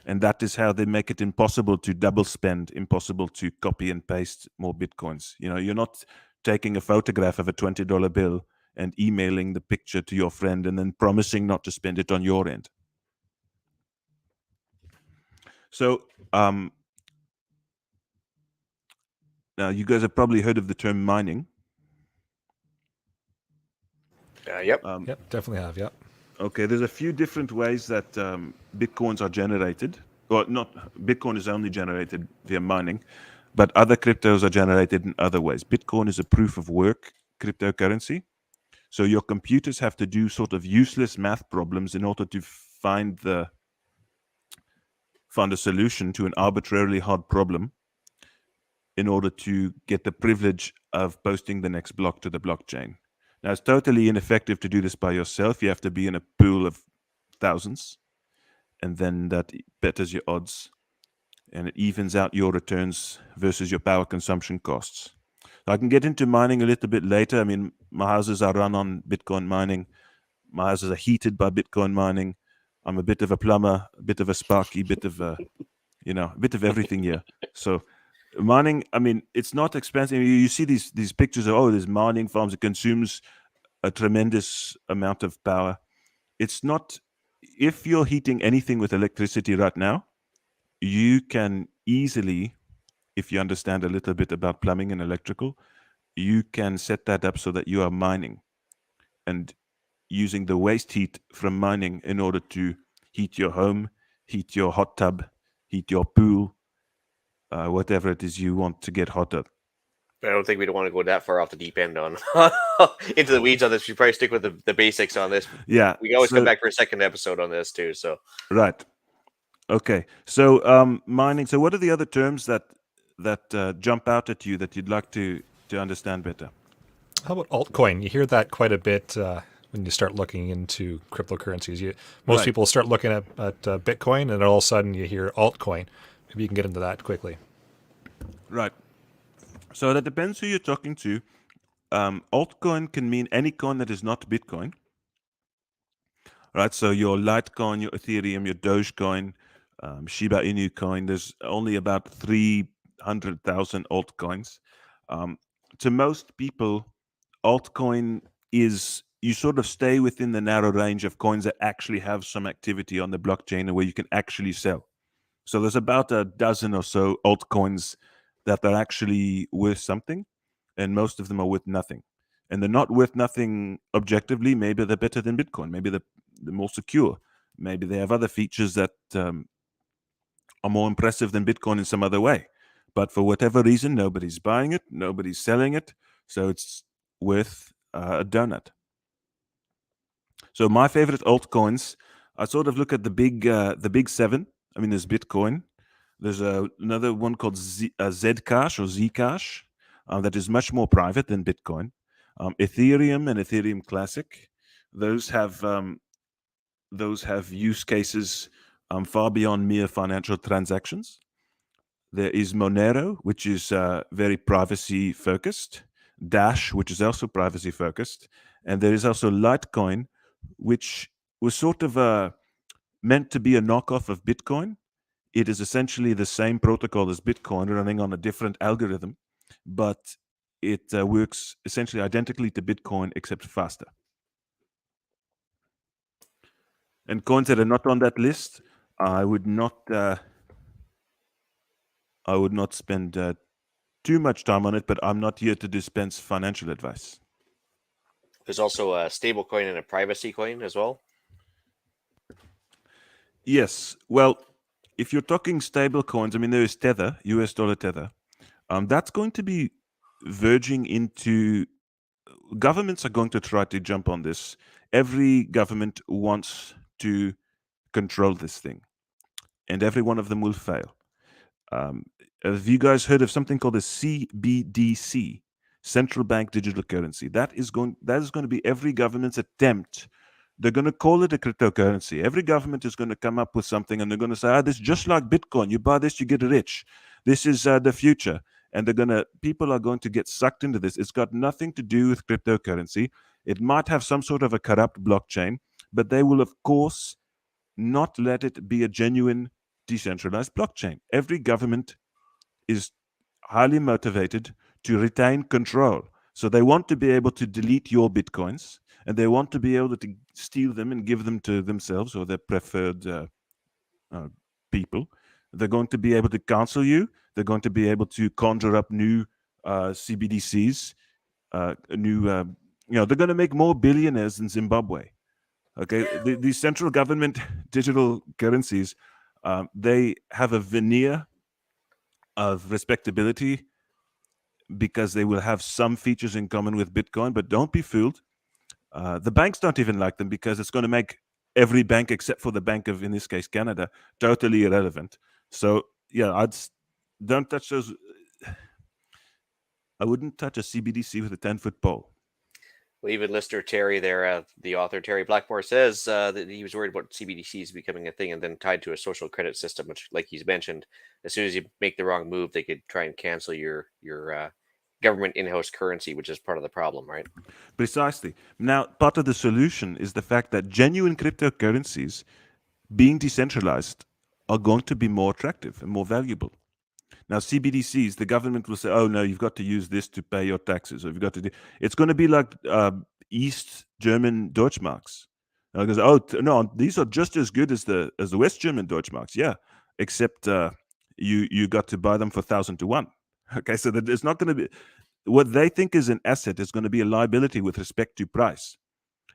And that is how they make it impossible to double spend, impossible to copy and paste more Bitcoins. You're not taking a photograph of a $20 bill and emailing the picture to your friend and then promising not to spend it on your end. So now you guys have probably heard of the term mining. Yep. Yep, definitely have. Yep. Okay, there's a few different ways that Bitcoins are generated. Well, not Bitcoin is only generated via mining, but other cryptos are generated in other ways. Bitcoin is a proof of work cryptocurrency. So your computers have to do sort of useless math problems in order to find a solution to an arbitrarily hard problem in order to get the privilege of posting the next block to the blockchain. Now, it's totally ineffective to do this by yourself. You have to be in a pool of thousands, and then that betters your odds, and it evens out your returns versus your power consumption costs. I can get into mining a little bit later. I mean, my houses are run on Bitcoin mining. My houses are heated by Bitcoin mining. I'm a bit of a plumber, a bit of a sparky, bit of a bit of everything here. So mining, I mean, it's not expensive. You see these pictures of, there's mining farms. It consumes a tremendous amount of power. It's not, if you're heating anything with electricity right now, you can easily, if you understand a little bit about plumbing and electrical, you can set that up so that you are mining and using the waste heat from mining in order to heat your home, heat your hot tub, heat your pool, whatever it is you want to get hotter. But I don't think we'd want to go that far off the deep end on into the weeds on this. We probably stick with the basics on this. Yeah. We can always come back for a second episode on this too. So right. Okay. So mining. So what are the other terms that jump out at you that you'd like to understand better? How about altcoin? You hear that quite a bit when you start looking into cryptocurrencies. Most people start looking at Bitcoin, and all of a sudden you hear altcoin. Maybe you can get into that quickly. Right. So that depends who you're talking to. Altcoin can mean any coin that is not Bitcoin. Right. So your Litecoin, your Ethereum, your Dogecoin, Shiba Inu coin. There's only about 300,000 altcoins. to most people, altcoin is, you sort of stay within the narrow range of coins that actually have some activity on the blockchain and where you can actually sell. So there's about a dozen or so altcoins that are actually worth something, and most of them are worth nothing. And they're not worth nothing objectively. Maybe they're better than Bitcoin. Maybe they're more secure. Maybe they have other features that are more impressive than Bitcoin in some other way. But for whatever reason, nobody's buying it, nobody's selling it, so it's worth a donut. So my favorite altcoins, I sort of look at the big seven. I mean, there's Bitcoin. There's another one called Zcash or Zcash that is much more private than Bitcoin. Ethereum and Ethereum Classic, those have use cases far beyond mere financial transactions. There is Monero, which is very privacy focused. Dash, which is also privacy focused. And there is also Litecoin, which was sort of meant to be a knockoff of Bitcoin. It is essentially the same protocol as Bitcoin running on a different algorithm, but it works essentially identically to Bitcoin except faster. And coins that are not on that list, I would not spend too much time on it, but I'm not here to dispense financial advice. There's also a stable coin and a privacy coin as well. Yes. Well, if you're talking stable coins, I mean, there is Tether, US dollar Tether. That's going to be verging into, governments are going to try to jump on this. Every government wants to control this thing, and every one of them will fail. Have you guys heard of something called a CBDC, central bank digital currency? That is going to be every government's attempt. They're going to call it a cryptocurrency. Every government is going to come up with something, and they're going to say, this is just like Bitcoin. You buy this, you get rich. This is the future. And people are going to get sucked into this. It's got nothing to do with cryptocurrency. It might have some sort of a corrupt blockchain, but they will, of course, not let it be a genuine decentralized blockchain. Every government is highly motivated to retain control. So they want to be able to delete your Bitcoins, and they want to be able to steal them and give them to themselves or their preferred people. They're going to be able to cancel you. They're going to be able to conjure up new CBDCs, they're going to make more billionaires in Zimbabwe. Okay, the central government digital currencies, they have a veneer of respectability because they will have some features in common with Bitcoin, but don't be fooled. The banks don't even like them because it's going to make every bank except for the Bank of, in this case, Canada, totally irrelevant. So yeah, don't touch those. I wouldn't touch a CBDC with a 10-foot pole. Well, even listener Terry there, the author Terry Blackmore, says that he was worried about CBDCs becoming a thing and then tied to a social credit system, which, like he's mentioned, as soon as you make the wrong move, they could try and cancel your government in-house currency, which is part of the problem, right? Precisely. Now, part of the solution is the fact that genuine cryptocurrencies, being decentralized, are going to be more attractive and more valuable. Now, CBDCs, the government will say, oh, no, you've got to use this to pay your taxes. Or you've got to do. It's going to be like East German Deutschmarks. Because, no, these are just as good as the West German Deutschmarks. Yeah, except you got to buy them for 1,000 to 1. Okay, so that it's not going to be what they think is an asset is going to be a liability with respect to price.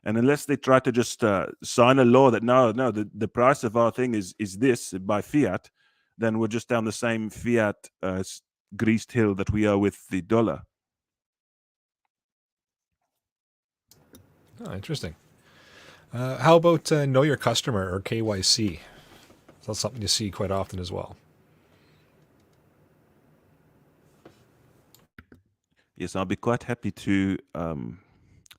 And unless they try to just sign a law that no, the price of our thing is this by fiat, then we're just down the same fiat greased hill that we are with the dollar. Oh, interesting. How about know your customer or KYC? That's something you see quite often as well. Yes, I'll be quite happy to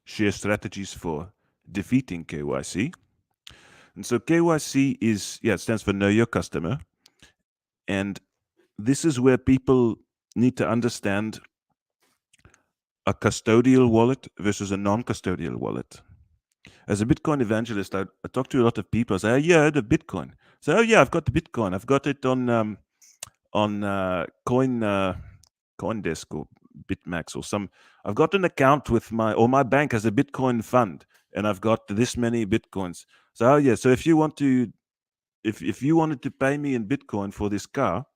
share strategies for defeating KYC. And so KYC it stands for Know Your Customer. And this is where people need to understand a custodial wallet versus a non-custodial wallet. As a Bitcoin evangelist, I talk to a lot of people. I say, I heard of Bitcoin. So, I've got the Bitcoin. I've got it on CoinDesk or Bitmax or some. I've got an account with my bank has a Bitcoin fund, and I've got this many Bitcoins. So yeah, so if you wanted to pay me in Bitcoin for this car,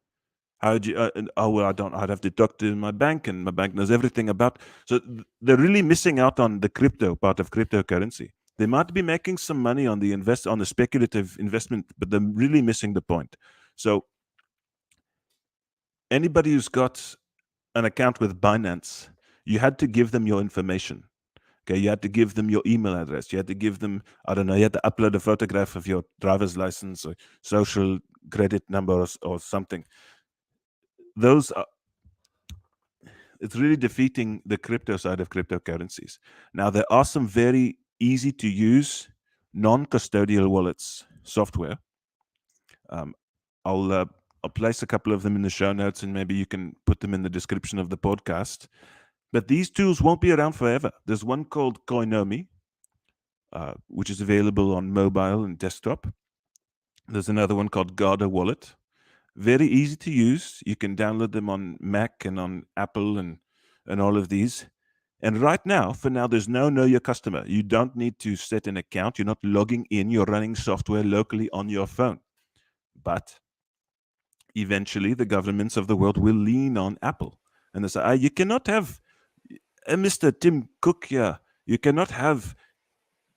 how would you? Well, I don't. I'd have to talk to my bank, and my bank knows everything about. So they're really missing out on the crypto part of cryptocurrency. They might be making some money on the speculative investment, but they're really missing the point. So anybody who's got an account with Binance, you had to give them your information. Okay, you had to give them your email address. You had to give them, I don't know, you had to upload a photograph of your driver's license or social credit number or something. It's really defeating the crypto side of cryptocurrencies. Now, there are some very easy to use non-custodial wallets software. I'll place a couple of them in the show notes, and maybe you can put them in the description of the podcast. But these tools won't be around forever. There's one called Koinomi, which is available on mobile and desktop. There's another one called Guarda Wallet. Very easy to use. You can download them on Mac and on Apple and all of these. And right now, for now, there's no know your customer. You don't need to set an account. You're not logging in. You're running software locally on your phone. But eventually, the governments of the world will lean on Apple. And they say, you cannot have Mr. Tim Cook here. You cannot have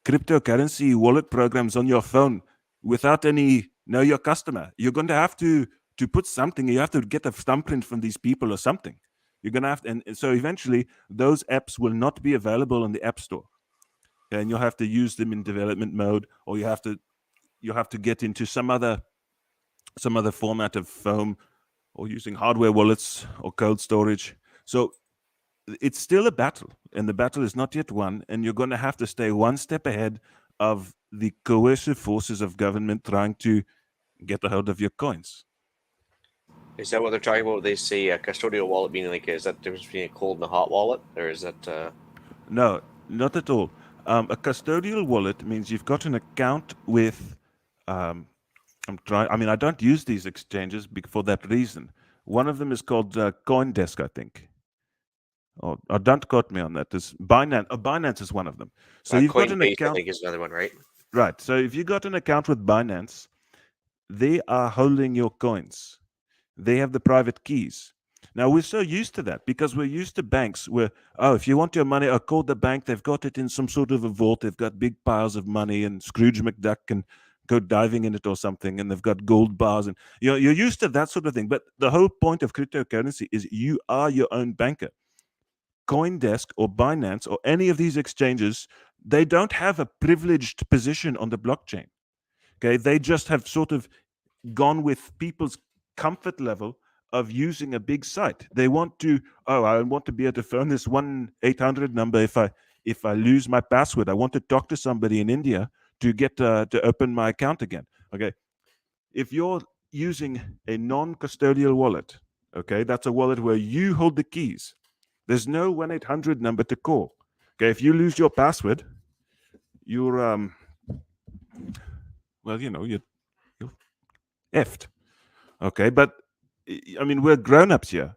cryptocurrency wallet programs on your phone without any know your customer. You're going to have to put something. You have to get a thumbprint from these people or something. You're going to have to, and so eventually those apps will not be available on the App Store, and you'll have to use them in development mode, or you have to get into some other format of phone, or using hardware wallets or cold storage. So it's still a battle, and the battle is not yet won, and you're going to have to stay one step ahead of the coercive forces of government trying to get a hold of your coins. Is that what they're talking about? They say a custodial wallet meaning like, is that the difference between a cold and a hot wallet, or is that? No, not at all. A custodial wallet means you've got an account with. I don't use these exchanges for that reason. One of them is called CoinDesk, I think. Oh, don't quote me on that. There's Binance. Binance is one of them. So you've got an account. I think is another one, right? Right. So if you got an account with Binance, they are holding your coins. They have the private keys. Now, we're so used to that because we're used to banks where, if you want your money, call the bank. They've got it in some sort of a vault. They've got big piles of money, and Scrooge McDuck can go diving in it or something, and they've got gold bars. And you're used to that sort of thing. But the whole point of cryptocurrency is you are your own banker. CoinDesk or Binance or any of these exchanges, they don't have a privileged position on the blockchain. Okay, they just have sort of gone with people's comfort level of using a big site. They want to, I want to be able to phone this 1-800 number if I lose my password. I want to talk to somebody in India to get to open my account again. Okay, if you're using a non-custodial wallet, okay, that's a wallet where you hold the keys. There's no 1-800 number to call. Okay, if you lose your password, you're you're effed. Okay, but I mean, we're grown-ups here,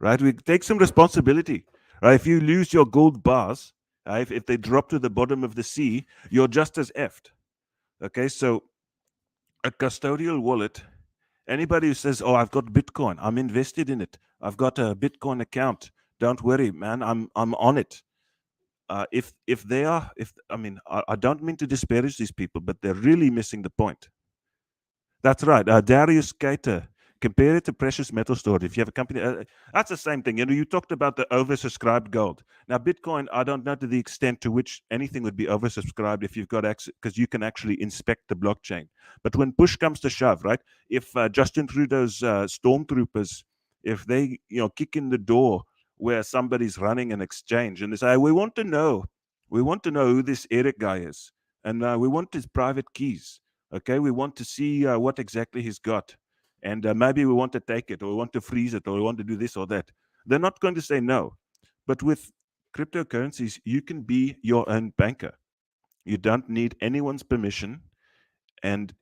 right? We take some responsibility, right? If you lose your gold bars, if they drop to the bottom of the sea, you're just as effed. Okay, so a custodial wallet, anybody who says, I've got Bitcoin, I'm invested in it, I've got a Bitcoin account, don't worry, man, I'm on it. I don't mean to disparage these people, but they're really missing the point. That's right. Darius Gator, compare it to precious metal storage. If you have a company, that's the same thing. You talked about the oversubscribed gold. Now, Bitcoin, I don't know to the extent to which anything would be oversubscribed if you've got access, because you can actually inspect the blockchain. But when push comes to shove, right? If Justin Trudeau's stormtroopers, if they kick in the door where somebody's running an exchange and they say, we want to know who this Eric guy is, and we want his private keys. Okay, we want to see what exactly he's got, and maybe we want to take it, or we want to freeze it, or we want to do this or that. They're not going to say no. But with cryptocurrencies, you can be your own banker. You don't need anyone's permission. And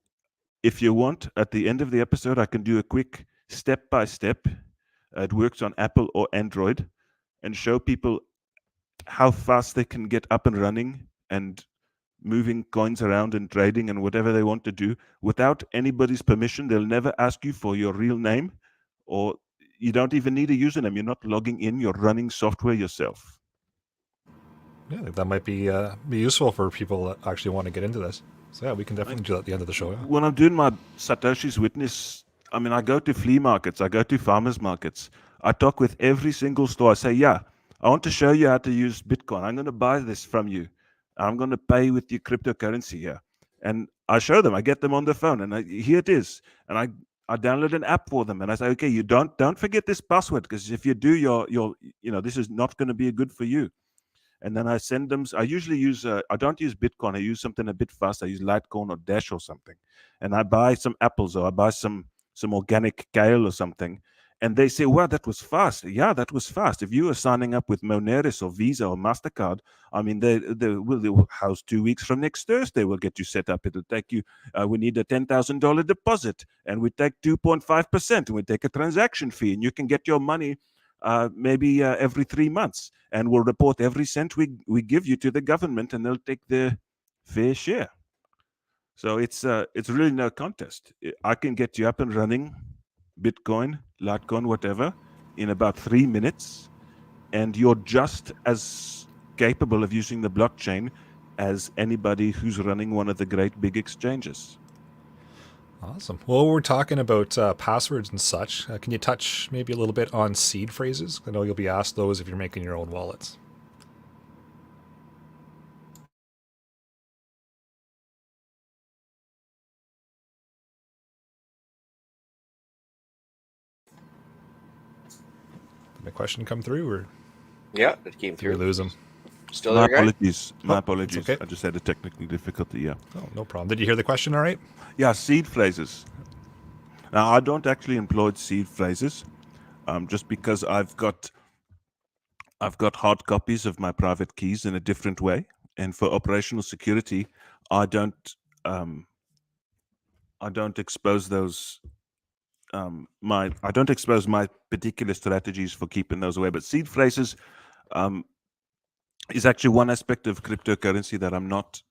if you want, at the end of the episode, I can do a quick step-by-step. It works on Apple or Android. and show people how fast they can get up and running and moving coins around and trading and whatever they want to do without anybody's permission. They'll never ask you for your real name, or you don't even need a username. You're not logging in, you're running software yourself. Yeah, I think that might be useful for people that actually want to get into this. So yeah, we can definitely do that at the end of the show. Yeah. When I'm doing my Satoshi's Witness, I mean, I go to flea markets, I go to farmers markets, I talk with every single store. I say, yeah, I want to show you how to use Bitcoin. I'm going to buy this from you. I'm going to pay with your cryptocurrency here. And I show them, I get them on the phone, and here it is. And I download an app for them, and I say, okay, you don't forget this password, because if you do, this is not going to be good for you. And then I send them. I usually use. I don't use Bitcoin. I use something a bit fast. I use Litecoin or Dash or something. And I buy some apples, or I buy some organic kale or something. And they say, "Wow, that was fast." Yeah, that was fast. If you were signing up with Moneris or Visa or Mastercard, I mean, they will house 2 weeks from next Thursday. We'll get you set up. It'll take you. We need a $10,000 deposit, and we take 2.5%, and we take a transaction fee, and you can get your money maybe every 3 months, and we'll report every cent we give you to the government, and they'll take their fair share. So it's really no contest. I can get you up and running, Bitcoin, Litecoin, whatever, in about 3 minutes, and you're just as capable of using the blockchain as anybody who's running one of the great big exchanges. Awesome. Well, we're talking about passwords and such. Can you touch maybe a little bit on seed phrases? I know you'll be asked those if you're making your own wallets. Did my question come through, or Yeah, it came did we through. lose them? Still My there, guy? apologies. My Oh, apologies. it's okay. I just had a technical difficulty. Yeah. Oh, no problem. Did you hear the question all right? Yeah, seed phrases. Now, I don't actually employ seed phrases, just because I've got hard copies of my private keys in a different way, and for operational security, I don't expose those. I don't expose my particular strategies for keeping those away. But seed phrases is actually one aspect of cryptocurrency that I'm not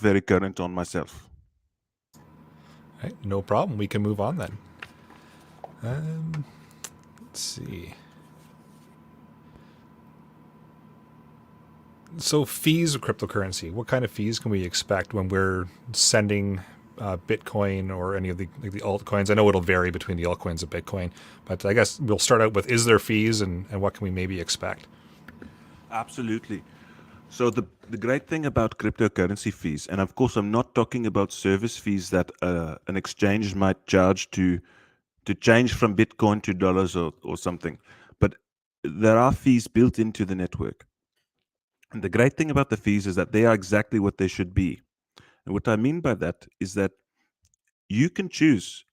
very current on myself. Right, no problem. We can move on then. Let's see. So fees of cryptocurrency. What kind of fees can we expect when we're sending Bitcoin or any of the altcoins? I know it'll vary between the altcoins of Bitcoin, but I guess we'll start out with, is there fees, and what can we maybe expect? Absolutely. So the great thing about cryptocurrency fees, and of course I'm not talking about service fees that an exchange might charge to change from Bitcoin to dollars or something, but there are fees built into the network. And the great thing about the fees is that they are exactly what they should be. And what I mean by that is that you can choose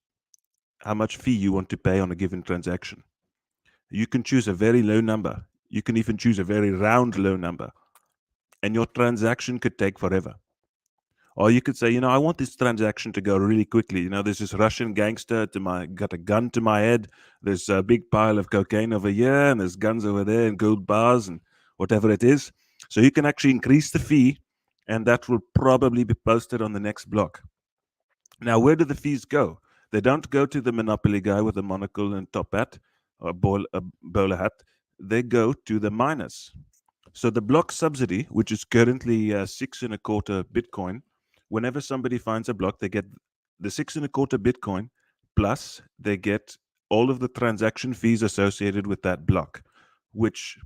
how much fee you want to pay on a given transaction. You can choose a very low number. You can even choose a very round low number. And your transaction could take forever. Or you could say, I want this transaction to go really quickly. There's this Russian gangster got a gun to my head. There's a big pile of cocaine over here, and there's guns over there, and gold bars, and whatever it is. So you can actually increase the fee, and that will probably be posted on the next block. Now, where do the fees go? They don't go to the monopoly guy with a monocle and top hat, or a bowler hat. They go to the miners. So the block subsidy, which is currently 6.25 Bitcoin, whenever somebody finds a block, they get the 6.25 Bitcoin, plus they get all of the transaction fees associated with that block, which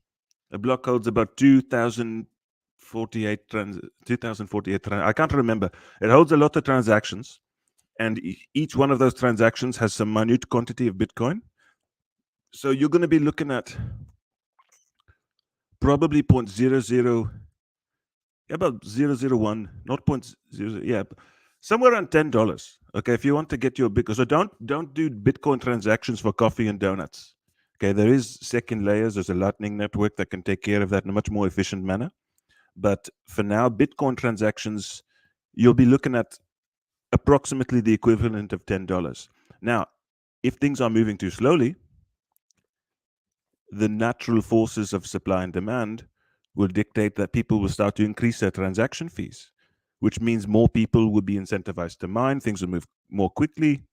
a block holds about 2,048 I can't remember. It holds a lot of transactions, and each one of those transactions has some minute quantity of Bitcoin. So you're going to be looking at probably 0.00, about 0.001, not 0.00, yeah, somewhere around $10. Okay, if you want to get your Bitcoin, so don't do Bitcoin transactions for coffee and donuts. Okay, there is second layers. There's a Lightning network that can take care of that in a much more efficient manner. But for now, Bitcoin transactions, you'll be looking at approximately the equivalent of $10. Now, if things are moving too slowly, the natural forces of supply and demand will dictate that people will start to increase their transaction fees, which means more people will be incentivized to mine, things will move more quickly.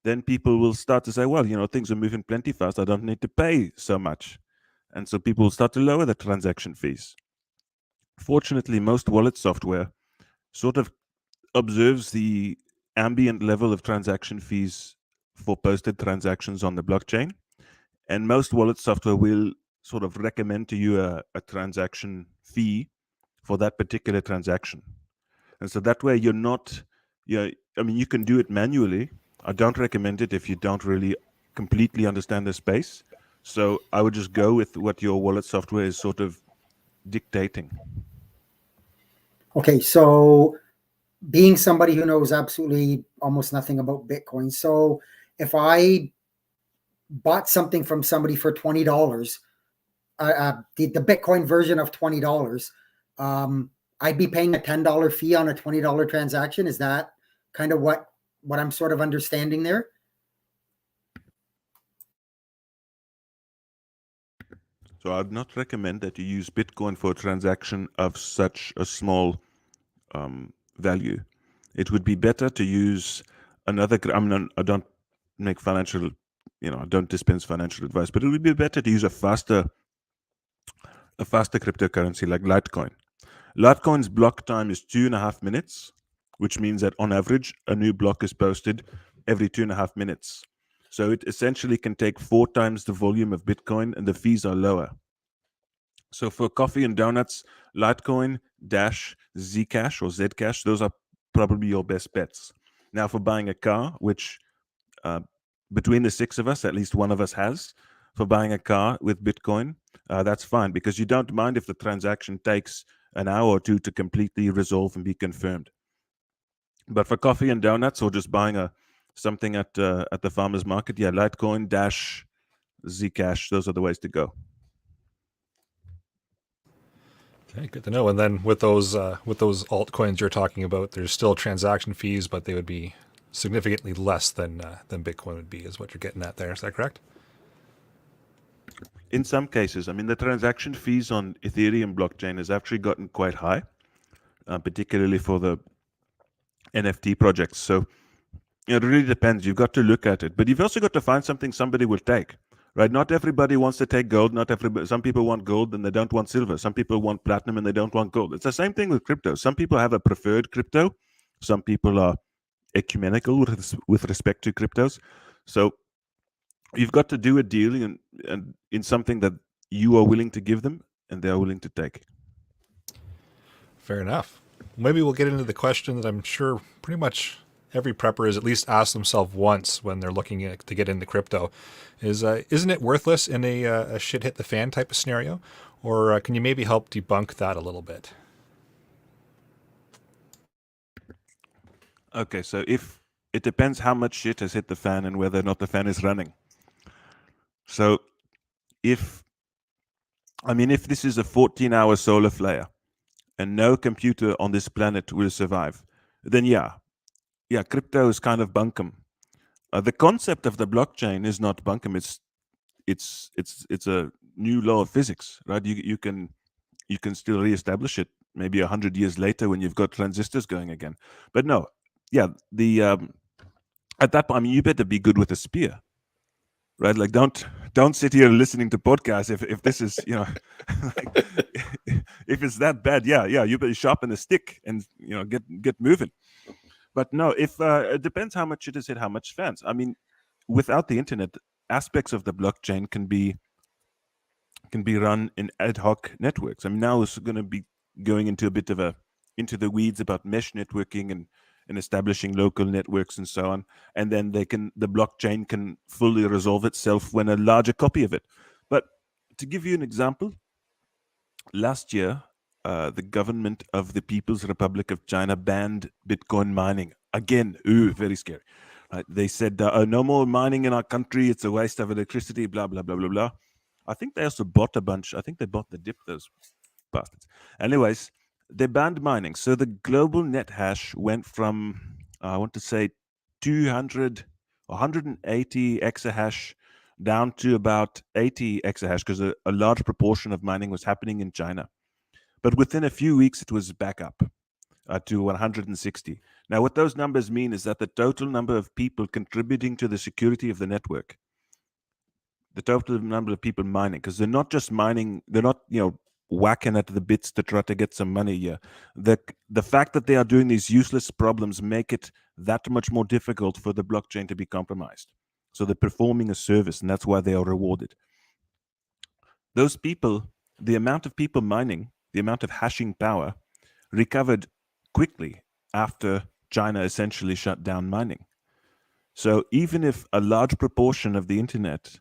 Then people will start to say, well, things are moving plenty fast, I don't need to pay so much. And so people will start to lower the transaction fees. Fortunately, most wallet software sort of observes the ambient level of transaction fees for posted transactions on the blockchain. And most wallet software will sort of recommend to you a transaction fee for that particular transaction. And so that way you're not, you can do it manually. I don't recommend it if you don't really completely understand the space. So I would just go with what your wallet software is sort of dictating. Okay, so being somebody who knows absolutely almost nothing about Bitcoin, so if I bought something from somebody for $20, the Bitcoin version of $20, I'd be paying a $10 fee on a $20 transaction. Is that kind of what I'm sort of understanding there? So I'd not recommend that you use Bitcoin for a transaction of such a small value. It would be better to use another. I don't make financial, I don't dispense financial advice, but it would be better to use a faster cryptocurrency like Litecoin. Litecoin's block time is 2.5 minutes, which means that on average, a new block is posted every 2.5 minutes. So it essentially can take 4 times the volume of Bitcoin, and the fees are lower. So for coffee and donuts, Litecoin, Dash, Zcash or Zcash, those are probably your best bets. Now for buying a car, which between the 6 of us, at least one of us has, for buying a car with Bitcoin, that's fine because you don't mind if the transaction takes an hour or two to completely resolve and be confirmed. But for coffee and donuts or just buying something at the farmer's market, yeah, Litecoin, Dash, Zcash, those are the ways to go. Okay, good to know. And then with those altcoins you're talking about, there's still transaction fees, but they would be significantly less than Bitcoin would be, is what you're getting at there. Is that correct? In some cases, the transaction fees on Ethereum blockchain has actually gotten quite high, particularly for the NFT projects. So it really depends. You've got to look at it, but you've also got to find something somebody will take. Right? Not everybody wants to take gold. Some people want gold and they don't want silver. Some people want platinum and they don't want gold. It's the same thing with crypto. Some people have a preferred crypto. Some people are ecumenical with respect to cryptos. So you've got to do a deal in something that you are willing to give them and they are willing to take. Fair enough. Maybe we'll get into the question that I'm sure pretty much every prepper has at least asked themselves once when they're looking to get into crypto. Isn't it worthless in a shit hit the fan type of scenario? Or can you maybe help debunk that a little bit? Okay, so if it depends how much shit has hit the fan and whether or not the fan is running. So if this is a 14-hour solar flare and no computer on this planet will survive, then yeah, crypto is kind of bunkum. The concept of the blockchain is not bunkum. It's a new law of physics, right? You can still reestablish it maybe 100 years later when you've got transistors going again. But no, yeah, the at that point, you better be good with a spear, right? Like don't sit here listening to podcasts if this is like, if it's that bad, you better sharpen a stick and get moving. But no, if it depends how much it is hit, how much fans. Without the internet, aspects of the blockchain can be run in ad hoc networks. Now it's going to be going into a bit of into the weeds about mesh networking and establishing local networks and so on. And then the blockchain can fully resolve itself when a larger copy of it. But to give you an example, last year, the government of the People's Republic of China banned Bitcoin mining. Again, very scary. They said, no more mining in our country. It's a waste of electricity, blah, blah, blah, blah, blah. I think they also bought a bunch. I think they bought the dip, those bastards. Anyways, they banned mining. So the global net hash went from, I want to say, 200, 180 exahash down to about 80 exahash because a large proportion of mining was happening in China. But within a few weeks, it was back up to 160. Now, what those numbers mean is that the total number of people contributing to the security of the network, the total number of people mining, because they're not just mining, they're not, whacking at the bits to try to get some money here. The fact that they are doing these useless problems make it that much more difficult for the blockchain to be compromised. So they're performing a service, and that's why they are rewarded. Those people, the amount of people mining, the amount of hashing power recovered quickly after China essentially shut down mining. So even if a large proportion of the internet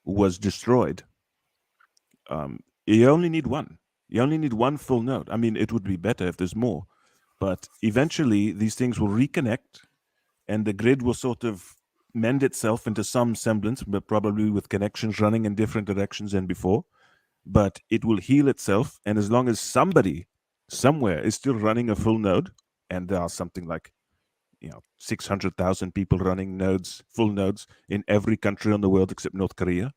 was destroyed, you only need one. You only need one full node. I mean, it would be better if there's more, but eventually these things will reconnect and the grid will sort of mend itself into some semblance, but probably with connections running in different directions than before. But it will heal itself. And as long as somebody somewhere is still running a full node, and there are something like 600,000 people running nodes, full nodes in every country on the world except North Korea.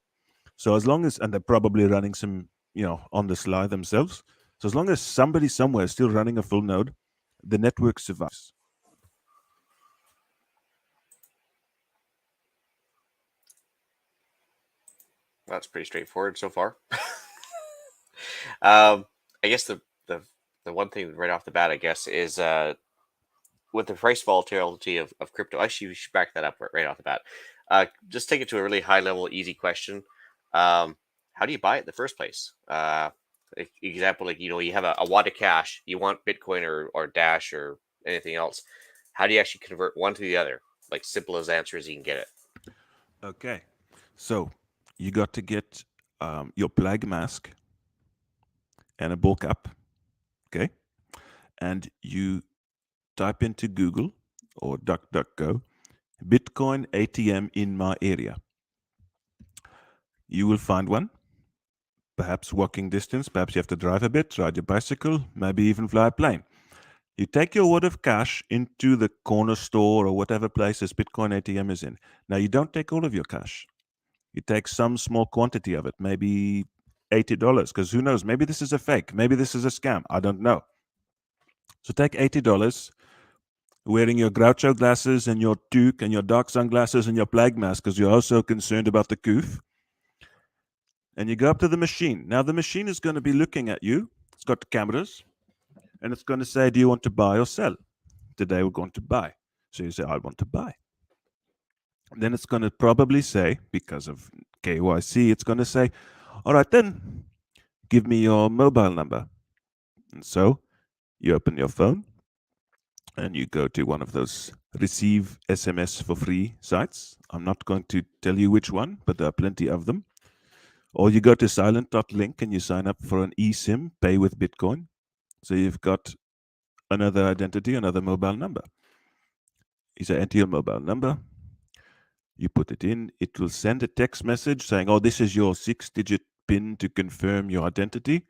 So as long as, and they're probably running some, on the sly themselves. So as long as somebody somewhere is still running a full node, the network survives. That's pretty straightforward so far. I guess the one thing right off the bat, I guess, is with the price volatility of crypto. Actually, we should back that up right off the bat. Just take it to a really high level, easy question. How do you buy it in the first place? Example, like, you have a wad of cash, you want Bitcoin or Dash or anything else. How do you actually convert one to the other? Like, simple as answer as you can get it. Okay. So you got to get your plague mask and a bull cap. Okay. And you type into Google or DuckDuckGo, Bitcoin ATM in my area. You will find one, perhaps walking distance, perhaps you have to drive a bit, ride your bicycle, maybe even fly a plane. You take your wad of cash into the corner store or whatever place this Bitcoin ATM is in. Now, you don't take all of your cash. You take some small quantity of it, maybe $80, because who knows, maybe this is a fake, maybe this is a scam, I don't know. So take $80, wearing your Groucho glasses and your toque and your dark sunglasses and your plague mask because you're also concerned about the coof. And you go up to the machine. Now, the machine is going to be looking at you. It's got the cameras. And it's going to say, do you want to buy or sell? Today we're going to buy. So you say, I want to buy. Then it's going to probably say, because of KYC, it's going to say, all right, then give me your mobile number. And so you open your phone and you go to one of those receive SMS for free sites. I'm not going to tell you which one, but there are plenty of them. Or you go to silent.link and you sign up for an eSIM, pay with Bitcoin. So you've got another identity, another mobile number. You say, enter your mobile number. You put it in. It will send a text message saying, oh, this is your 6-digit PIN to confirm your identity.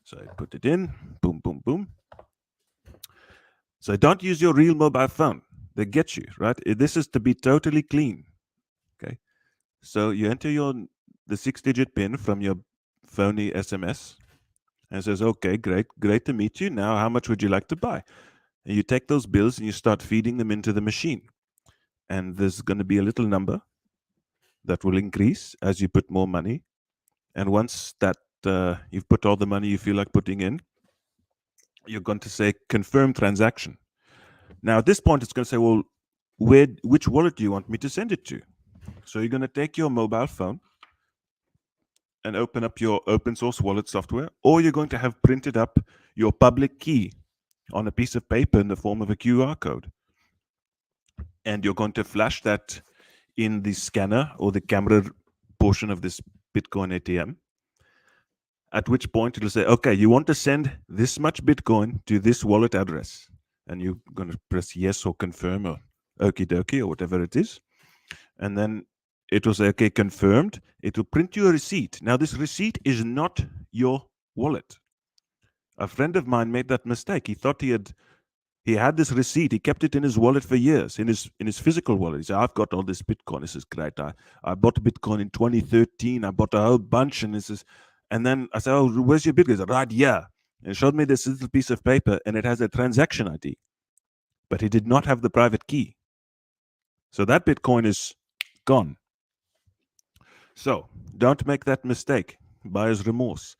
So I put it in. Boom, boom, boom. So don't use your real mobile phone. They get you, right? This is to be totally clean. Okay. So you enter the 6-digit PIN from your phony SMS and it says, okay, great to meet you. Now, how much would you like to buy? And you take those bills and you start feeding them into the machine. And there's going to be a little number that will increase as you put more money. And once that you've put all the money you feel like putting in, you're going to say confirm transaction. Now, at this point, it's going to say, well, which wallet do you want me to send it to? So you're going to take your mobile phone and open up your open source wallet software, or you're going to have printed up your public key on a piece of paper in the form of a QR code. And you're going to flash that in the scanner or the camera portion of this Bitcoin ATM. At which point it'll say, okay, you want to send this much Bitcoin to this wallet address. And you're going to press yes or confirm or okie dokie or whatever it is. And then it will say, okay, confirmed. It will print you a receipt. Now, this receipt is not your wallet. A friend of mine made that mistake. He thought he He had this receipt. He kept it in his wallet for years, in his physical wallet. He said, "I've got all this Bitcoin. This is great. I bought Bitcoin in 2013. I bought a whole bunch, and this is." And then I said, "Oh, where's your Bitcoin?" He said, "Right here." And he showed me this little piece of paper, and it has a transaction ID, but he did not have the private key. So that Bitcoin is gone. So don't make that mistake. Buyer's remorse.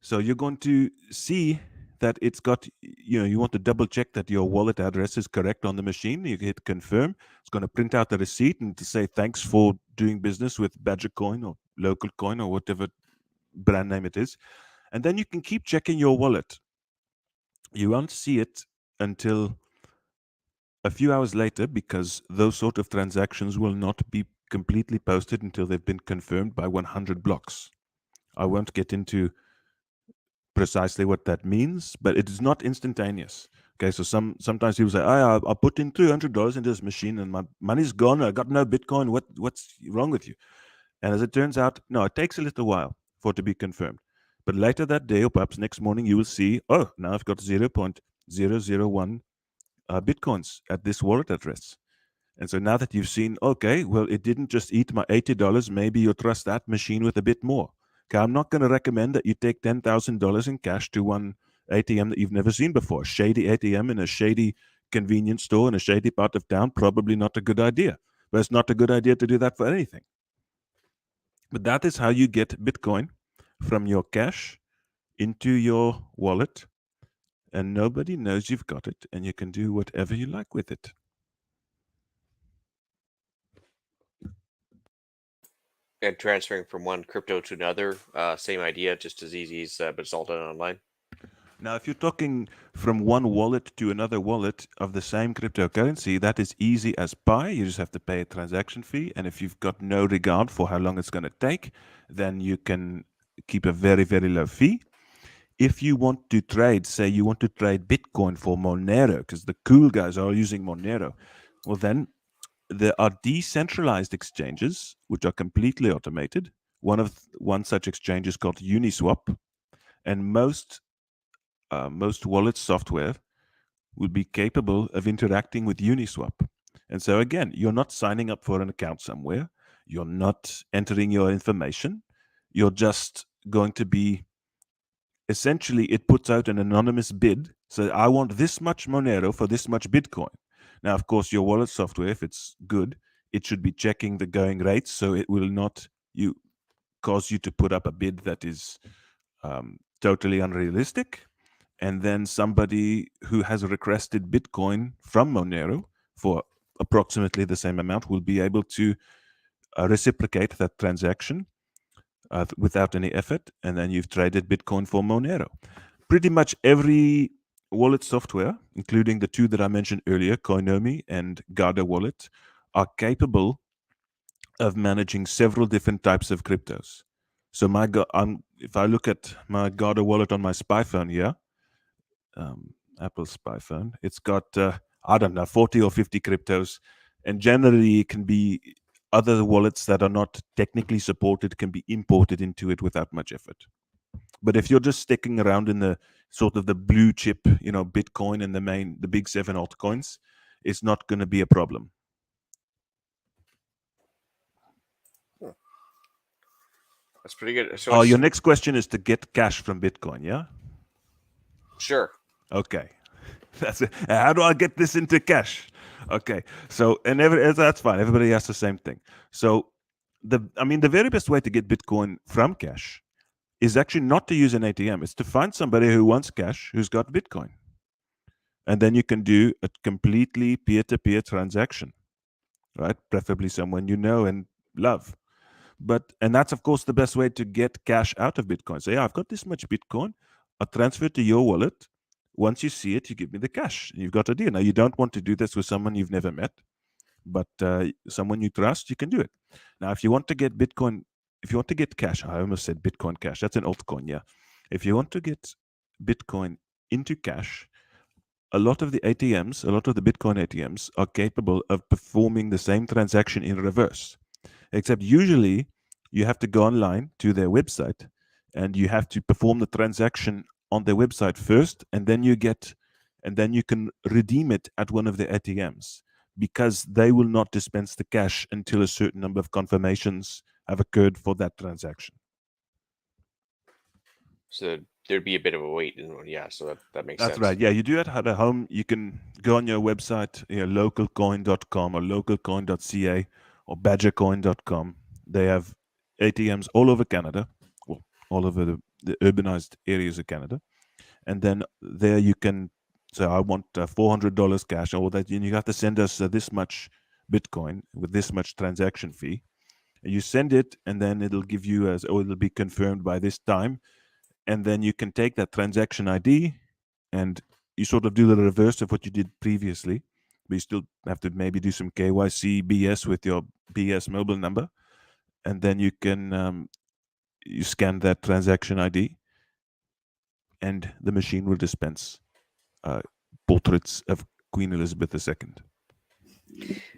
So you're going to see that it's got, you want to double check that your wallet address is correct on the machine. You hit confirm. It's going to print out the receipt and to say thanks for doing business with Badger Coin or Local Coin or whatever brand name it is. And then you can keep checking your wallet. You won't see it until a few hours later, because those sort of transactions will not be completely posted until they've been confirmed by 100 blocks. I won't get into precisely what that means, but it is not instantaneous. Okay, so sometimes people say, I put in $300 into this machine and my money's gone. I got no Bitcoin. What's wrong with you? And as it turns out, no, it takes a little while for it to be confirmed. But later that day, or perhaps next morning, you will see, oh, now I've got 0.001 Bitcoins at this wallet address. And so now that you've seen, okay, well, it didn't just eat my $80, maybe you'll trust that machine with a bit more. Okay, I'm not going to recommend that you take $10,000 in cash to one ATM that you've never seen before. Shady ATM in a shady convenience store in a shady part of town, probably not a good idea. But it's not a good idea to do that for anything. But that is how you get Bitcoin from your cash into your wallet, and nobody knows you've got it, and you can do whatever you like with it. And transferring from one crypto to another, same idea, just as easy as, but it's all done online. Now, if you're talking from one wallet to another wallet of the same cryptocurrency, that is easy as pie. You just have to pay a transaction fee. And if you've got no regard for how long it's going to take, then you can keep a very, very low fee. If you want to trade, say you want to trade Bitcoin for Monero, because the cool guys are using Monero, well, then there are decentralized exchanges which are completely automated. One such exchange is called Uniswap, and most wallet software will be capable of interacting with Uniswap. And so again, you're not signing up for an account somewhere. You're not entering your information. You're just going to be, essentially, it puts out an anonymous bid. So I want this much Monero for this much Bitcoin. Now, of course, your wallet software, if it's good, it should be checking the going rates. So it will not cause you to put up a bid that is totally unrealistic. And then somebody who has requested Bitcoin from Monero for approximately the same amount will be able to reciprocate that transaction without any effort, and then you've traded Bitcoin for Monero. Pretty much every wallet software, including the two that I mentioned earlier, Coinomi and Guarda Wallet, are capable of managing several different types of cryptos. So if I look at my Guarda Wallet on my spy phone here, Apple spy phone, it's got I don't know, 40 or 50 cryptos, and generally it can be other wallets that are not technically supported can be imported into it without much effort. But if you're just sticking around in the sort of the blue chip, Bitcoin and the big 7 altcoins, it's not going to be a problem. That's pretty good. So your next question is to get cash from Bitcoin, yeah? Sure. Okay. That's it. How do I get this into cash? Okay. So, that's fine. Everybody has the same thing. So, the very best way to get Bitcoin from cash is actually not to use an ATM. It's to find somebody who wants cash, who's got Bitcoin. And then you can do a completely peer-to-peer transaction, right? Preferably someone you know and love. And that's, of course, the best way to get cash out of Bitcoin. So, I've got this much Bitcoin. I'll transfer it to your wallet. Once you see it, you give me the cash. You've got a deal. Now, you don't want to do this with someone you've never met, but someone you trust, you can do it. Now, if you want to get Bitcoin, if you want to get cash, I almost said Bitcoin Cash. That's an altcoin, yeah. If you want to get Bitcoin into cash, a lot of the Bitcoin ATMs are capable of performing the same transaction in reverse. Except usually you have to go online to their website and you have to perform the transaction on their website first, and then you get and then you can redeem it at one of the ATMs, because they will not dispense the cash until a certain number of confirmations have occurred for that transaction. So there'd be a bit of a wait, yeah. So that makes sense. That's right. Yeah, you do it at home. You can go on your website, localcoin.com or localcoin.ca or badgercoin.com. They have ATMs all over Canada, well, all over the urbanized areas of Canada. And then there you can say, I want $400 cash, or that you have to send us this much Bitcoin with this much transaction fee. You send it, and then it'll give you or it'll be confirmed by this time. And then you can take that transaction ID and you sort of do the reverse of what you did previously. But you still have to maybe do some KYC BS with your BS mobile number. And then you can you scan that transaction ID, and the machine will dispense portraits of Queen Elizabeth II.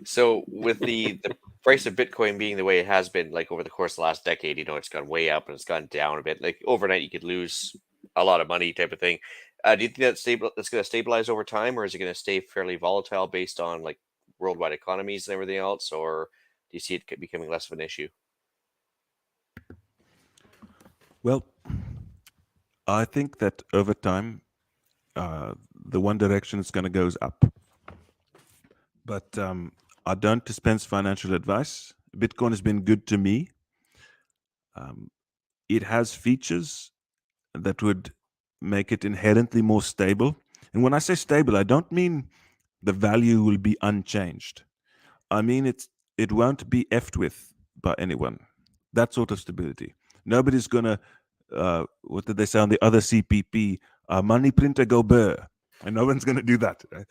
So with the price of Bitcoin being the way it has been, like over the course of the last decade, it's gone way up and it's gone down a bit. Like overnight, you could lose a lot of money, type of thing. Do you think that's going to stabilize over time, or is it going to stay fairly volatile based on like worldwide economies and everything else, or do you see it becoming less of an issue? Well, I think that over time, the one direction it's going to go is up. But I don't dispense financial advice. Bitcoin has been good to me. It has features that would make it inherently more stable. And when I say stable, I don't mean the value will be unchanged. I mean it won't be effed with by anyone. That sort of stability. Nobody's gonna what did they say on the other CPP? Money printer go burr. And no one's gonna do that. Right?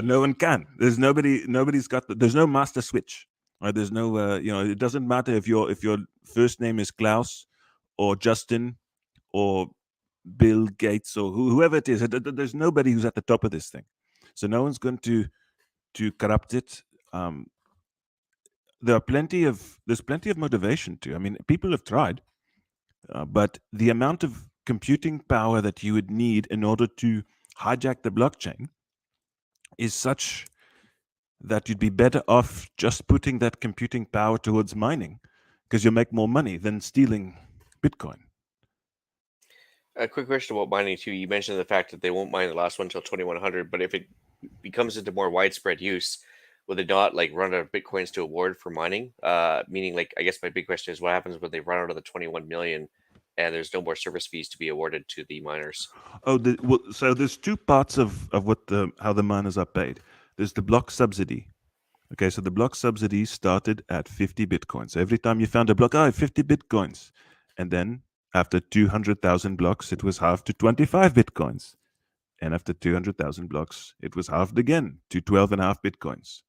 No one can. There's nobody's got there's no master switch. Right? There's no it doesn't matter if your first name is Klaus or Justin or Bill Gates or whoever it is. There's nobody who's at the top of this thing. So no one's going to corrupt it. There's plenty of motivation to. I mean, people have tried, but the amount of computing power that you would need in order to hijack the blockchain is such that you'd be better off just putting that computing power towards mining, because you'll make more money than stealing Bitcoin. A quick question about mining too. You mentioned the fact that they won't mine the last one until 2100, but if it becomes into more widespread use, will they not like run out of Bitcoins to award for mining? Meaning, like, I guess my big question is, what happens when they run out of the 21 million and there's no more service fees to be awarded to the miners? Oh, so there's two parts of how the miners are paid. There's the block subsidy. Okay, so the block subsidy started at 50 Bitcoins. So every time you found a block, 50 Bitcoins. And then after 200,000 blocks, it was halved to 25 Bitcoins. And after 200,000 blocks, it was halved again to 12.5 Bitcoins.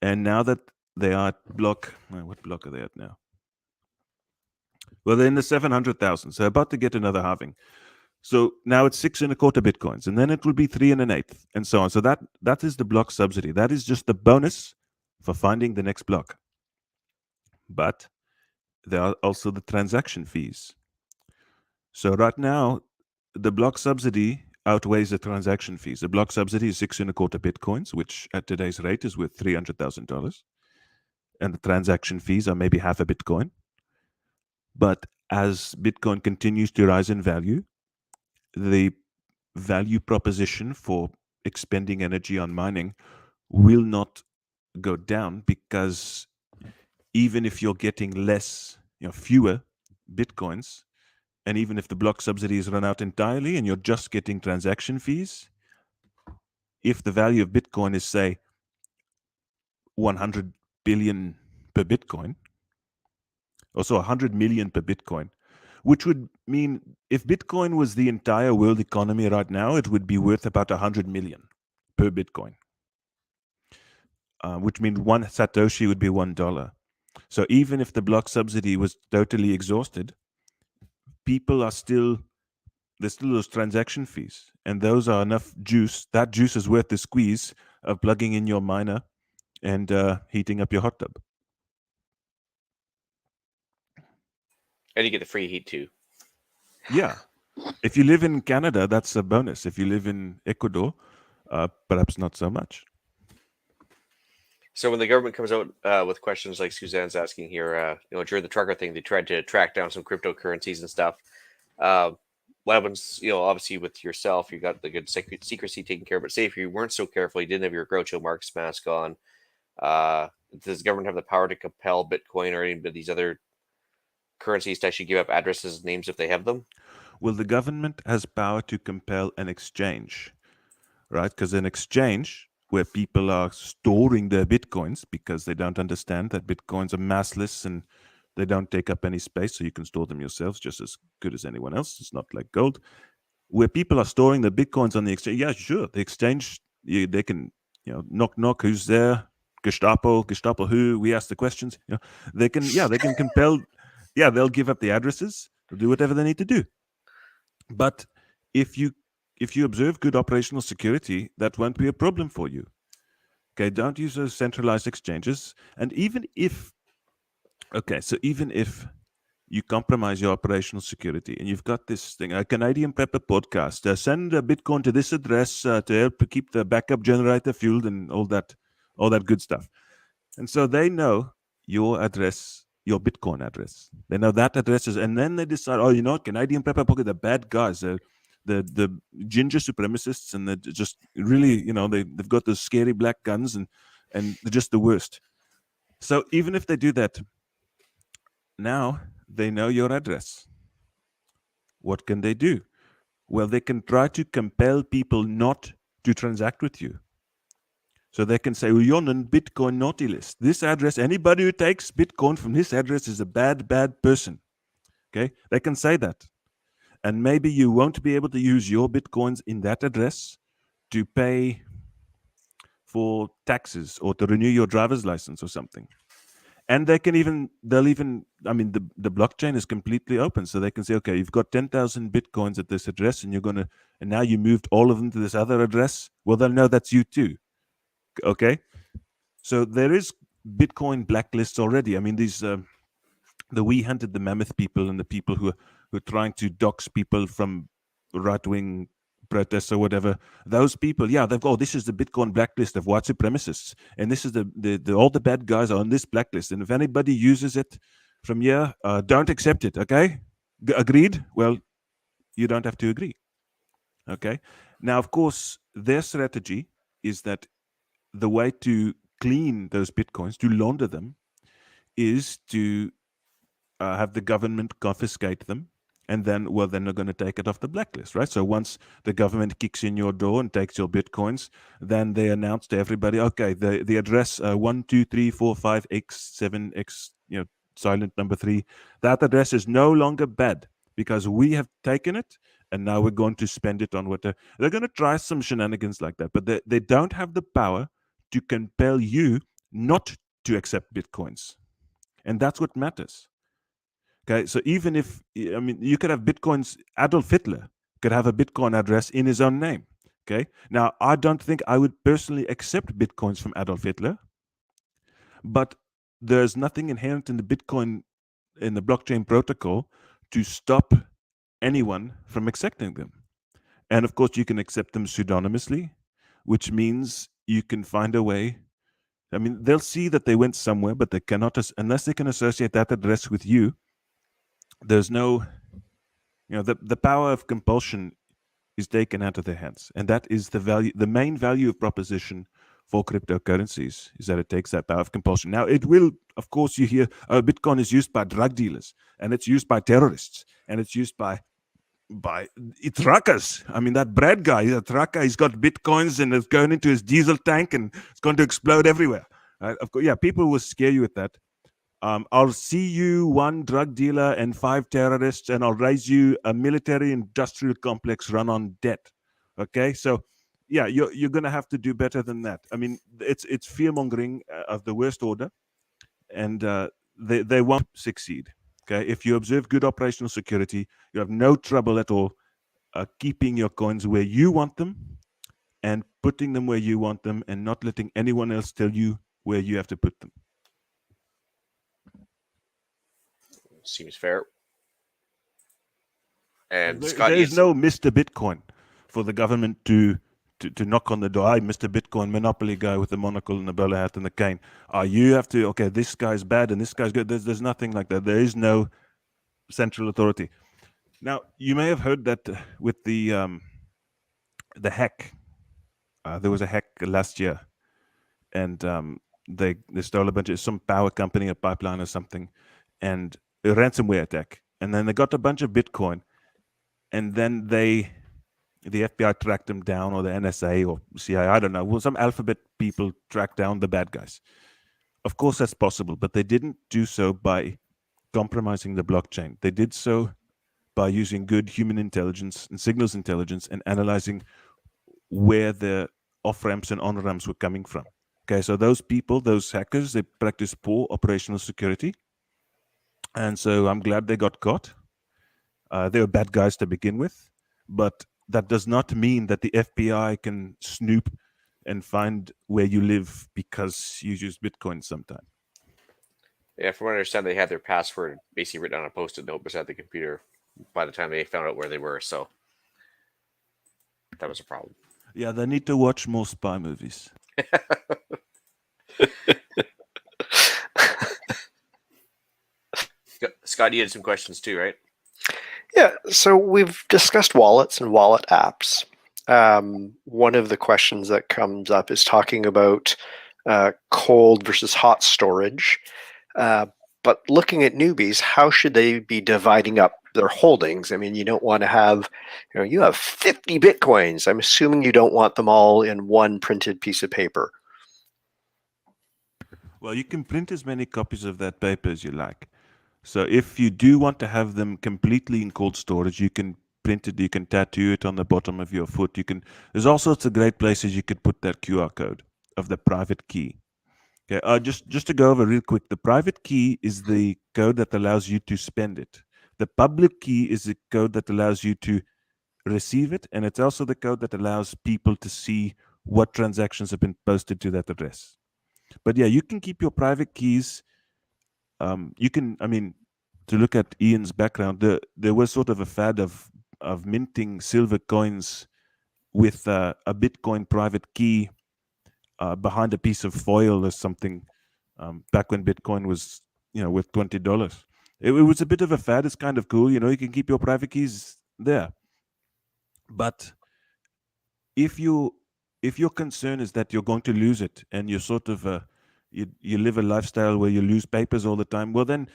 And now that they are at what block are they at now? Well, they're in the 700,000, so about to get another halving. So now it's 6 1/4 Bitcoins, and then it will be 3 1/8, and so on. So that is the block subsidy. That is just the bonus for finding the next block. But there are also the transaction fees. So right now, the block subsidy outweighs the transaction fees. The block subsidy is 6 1/4 Bitcoins, which at today's rate is worth $300,000. And the transaction fees are maybe half a Bitcoin. But as Bitcoin continues to rise in value, the value proposition for expending energy on mining will not go down, because even if you're getting fewer Bitcoins, and even if the block subsidy is run out entirely and you're just getting transaction fees, if the value of Bitcoin is, say, 100 billion per Bitcoin, also 100 million per Bitcoin, which would mean if Bitcoin was the entire world economy right now, it would be worth about 100 million per Bitcoin, which means one Satoshi would be $1. So even if the block subsidy was totally exhausted, there's still those transaction fees, and those are enough juice. That juice is worth the squeeze of plugging in your miner and heating up your hot tub. And you get the free heat too. Yeah. If you live in Canada, that's a bonus. If you live in Ecuador, perhaps not so much. So when the government comes out with questions like Suzanne's asking here, during the trucker thing, they tried to track down some cryptocurrencies and stuff. What happens, obviously with yourself, you got the good secrecy taken care of, but say if you weren't so careful, you didn't have your Groucho Marx mask on, does the government have the power to compel Bitcoin or any of these other currencies to actually give up addresses and names if they have them? Well, the government has power to compel an exchange, right? Because an exchange where people are storing their bitcoins because they don't understand that bitcoins are massless and they don't take up any space, so you can store them yourselves just as good as anyone else. It's not like gold. Where people are storing their bitcoins on the exchange, yeah, sure, the exchange, they can, knock, knock, who's there? Gestapo who? We ask the questions. They can compel, they'll give up the addresses, they'll do whatever they need to do. But if you observe good operational security, that won't be a problem for you. Okay, don't use those centralized exchanges. And even if you compromise your operational security and you've got this thing, a Canadian Prepper podcast, send a Bitcoin to this address to help keep the backup generator fueled and all that good stuff. And so they know your address, your Bitcoin address. They know that address is, and then they decide, Canadian Prepper podcast, the bad guys, the ginger supremacists, and they're just really, they've got those scary black guns and they're just the worst. So even if they do that, now they know your address. What can they do? Well, they can try to compel people not to transact with you. So they can say, you're on a Bitcoin naughty list. This address, anybody who takes Bitcoin from this address is a bad, bad person. Okay? They can say that. And maybe you won't be able to use your Bitcoins in that address to pay for taxes or to renew your driver's license or something. And the blockchain is completely open. So they can say, okay, you've got 10,000 Bitcoins at this address and now you moved all of them to this other address. Well, they'll know that's you too. Okay. So there is Bitcoin blacklists already. I mean, these, We Hunted the Mammoth people and the people who are trying to dox people from right-wing protests or whatever, those people, they've got, this is the Bitcoin blacklist of white supremacists, and this is the all the bad guys are on this blacklist, and if anybody uses it from here, don't accept it. Okay, agreed? Well, you don't have to agree. Okay, now of course their strategy is that the way to clean those Bitcoins, to launder them, is to have the government confiscate them, and then they're going to take it off the blacklist, right? So once the government kicks in your door and takes your Bitcoins, then they announce to everybody, okay, the address 12345x7x, silent number 3, that address is no longer bad because we have taken it and now we're going to spend it on they're going to try some shenanigans like that, but they don't have the power to compel you not to accept Bitcoins. And that's what matters. Okay, so even if, you could have Bitcoins, Adolf Hitler could have a Bitcoin address in his own name. Okay, now I don't think I would personally accept Bitcoins from Adolf Hitler, but there's nothing inherent in the Bitcoin, in the blockchain protocol, to stop anyone from accepting them. And of course, you can accept them pseudonymously, which means you can find a way. They'll see that they went somewhere, but they cannot, unless they can associate that address with you. There's no, the power of compulsion is taken out of their hands. And that is the main value of proposition for cryptocurrencies, is that it takes that power of compulsion. Now, it will, of course, you hear, Bitcoin is used by drug dealers, and it's used by terrorists, and it's used by truckers. That Brad guy, he's a trucker, he's got Bitcoins and it's going into his diesel tank and it's going to explode everywhere. Right? Of course, people will scare you with that. I'll see you 1 drug dealer and 5 terrorists, and I'll raise you a military-industrial complex run on debt. Okay, so you're going to have to do better than that. It's fear-mongering of the worst order, and they won't succeed. Okay, if you observe good operational security, you have no trouble at all keeping your coins where you want them and putting them where you want them, and not letting anyone else tell you where you have to put them. Seems fair. And Scott, there is no Mr. Bitcoin for the government to to knock on the door. Hi, Mr. Bitcoin monopoly guy with the monocle and the bowler hat and the cane. You have to, okay, this guy's bad and this guy's good. There's nothing like that. There is no central authority. Now, you may have heard that with the hack. There was a hack last year, and they stole a bunch of some power company, a pipeline or something, and a ransomware attack. And then they got a bunch of Bitcoin, and then the FBI tracked them down, or the NSA or CIA, I don't know. Well, some alphabet people tracked down the bad guys. Of course, that's possible, but they didn't do so by compromising the blockchain. They did so by using good human intelligence and signals intelligence and analyzing where the off-ramps and on-ramps were coming from. Okay, so those people, those hackers, they practice poor operational security. And so I'm glad they got caught. They were bad guys to begin with, but that does not mean that the FBI can snoop and find where you live because you use Bitcoin sometime. Yeah, from what I understand, they had their password basically written on a post-it note beside the computer by the time they found out where they were. So that was a problem. Yeah, they need to watch more spy movies. Scott, you had some questions too, right? Yeah, so we've discussed wallets and wallet apps. One of the questions that comes up is talking about cold versus hot storage. But looking at newbies, how should they be dividing up their holdings? I mean, you don't want to have, you have 50 Bitcoins. I'm assuming you don't want them all in one printed piece of paper. Well, you can print as many copies of that paper as you like. So if you do want to have them completely in cold storage, you can print it, you can tattoo it on the bottom of your foot. There's all sorts of great places you could put that QR code of the private key. Okay, just to go over real quick, the private key is the code that allows you to spend it. The public key is the code that allows you to receive it, and it's also the code that allows people to see what transactions have been posted to that address. But yeah, you can keep your private keys. To look at Ian's background, there was sort of a fad of minting silver coins with a Bitcoin private key behind a piece of foil or something, back when Bitcoin was, worth $20. It was a bit of a fad. It's kind of cool, you can keep your private keys there. But if your concern is that you're going to lose it, and you're sort of you live a lifestyle where you lose papers all the time, well then,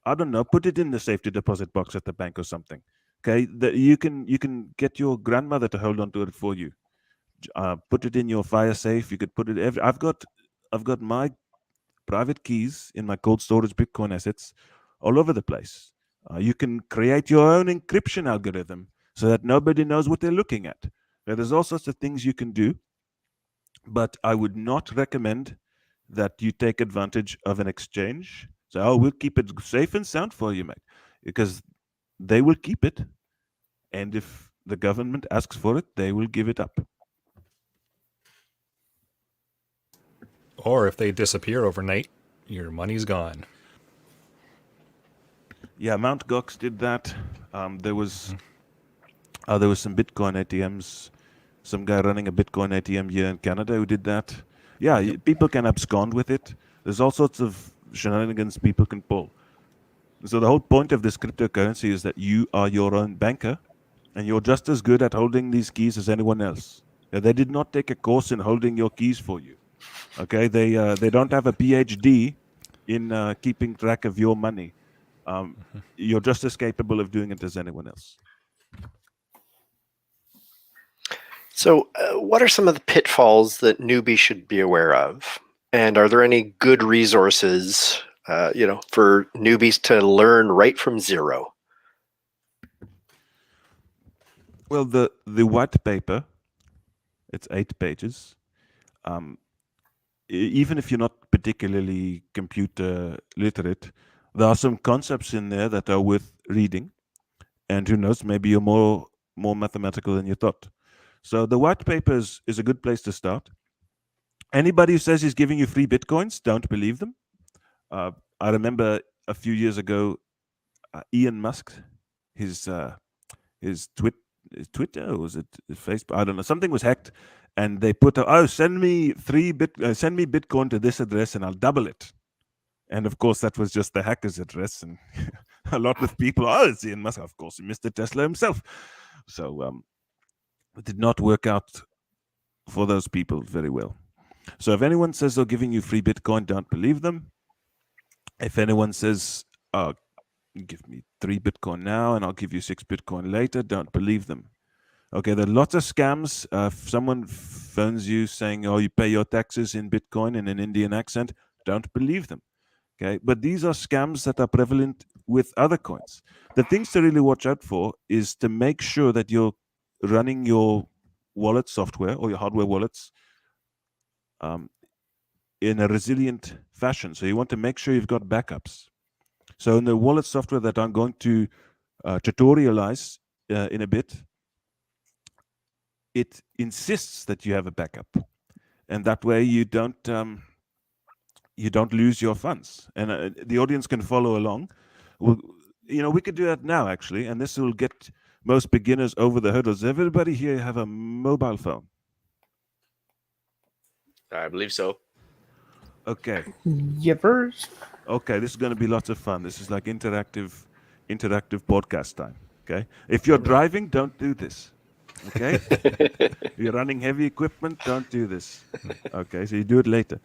I don't know, put it in the safety deposit box at the bank or something. Okay, you can get your grandmother to hold on to it for you. Put it in your fire safe. You could put it I've got my private keys in my cold storage Bitcoin assets all over the place. You can create your own encryption algorithm so that nobody knows what they're looking at. Now, there's all sorts of things you can do, but I would not recommend that you take advantage of an exchange. So, we'll keep it safe and sound for you, mate, because they will keep it. And if the government asks for it, they will give it up. Or if they disappear overnight, your money's gone. Yeah, Mt. Gox did that. There was some Bitcoin ATMs. Some guy running a Bitcoin ATM here in Canada who did that. Yeah, people can abscond with it. There's all sorts of shenanigans people can pull. So the whole point of this cryptocurrency is that you are your own banker, and you're just as good at holding these keys as anyone else. They did not take a course in holding your keys for you. Okay, they don't have a PhD in keeping track of your money. You're just as capable of doing it as anyone else. So what are some of the pitfalls that newbies should be aware of? And are there any good resources, for newbies to learn right from zero? Well, the white paper, it's 8 pages. Even if you're not particularly computer literate, there are some concepts in there that are worth reading. And who knows, maybe you're more mathematical than you thought. So the white paper is a good place to start. Anybody who says he's giving you free Bitcoins, don't believe them. I remember a few years ago, Elon Musk, his Twitter, or was it Facebook? I don't know. Something was hacked, and they put, send me Bitcoin to this address and I'll double it. And of course, that was just the hacker's address, and a lot of people, it's Elon Musk, of course, Mr. Tesla himself. So it did not work out for those people very well. So if anyone says they're giving you free Bitcoin, don't believe them. If anyone says, give me 3 Bitcoin now and I'll give you 6 Bitcoin later, don't believe them. Okay, there are lots of scams. If someone phones you saying, you pay your taxes in Bitcoin in an Indian accent, don't believe them. Okay, but these are scams that are prevalent with other coins. The things to really watch out for is to make sure that you're running your wallet software or your hardware wallets in a resilient fashion. So you want to make sure you've got backups. So in the wallet software that I'm going to tutorialize in a bit, it insists that you have a backup, and that way you don't lose your funds, and the audience can follow along. We could do that now, actually, and this will get most beginners over the hurdles. Does everybody here have a mobile phone? I believe so. Okay. Yippers. Okay, this is going to be lots of fun. This is like interactive podcast time. Okay, if you're driving, don't do this. Okay, if you're running heavy equipment, don't do this. Okay, so you do it later.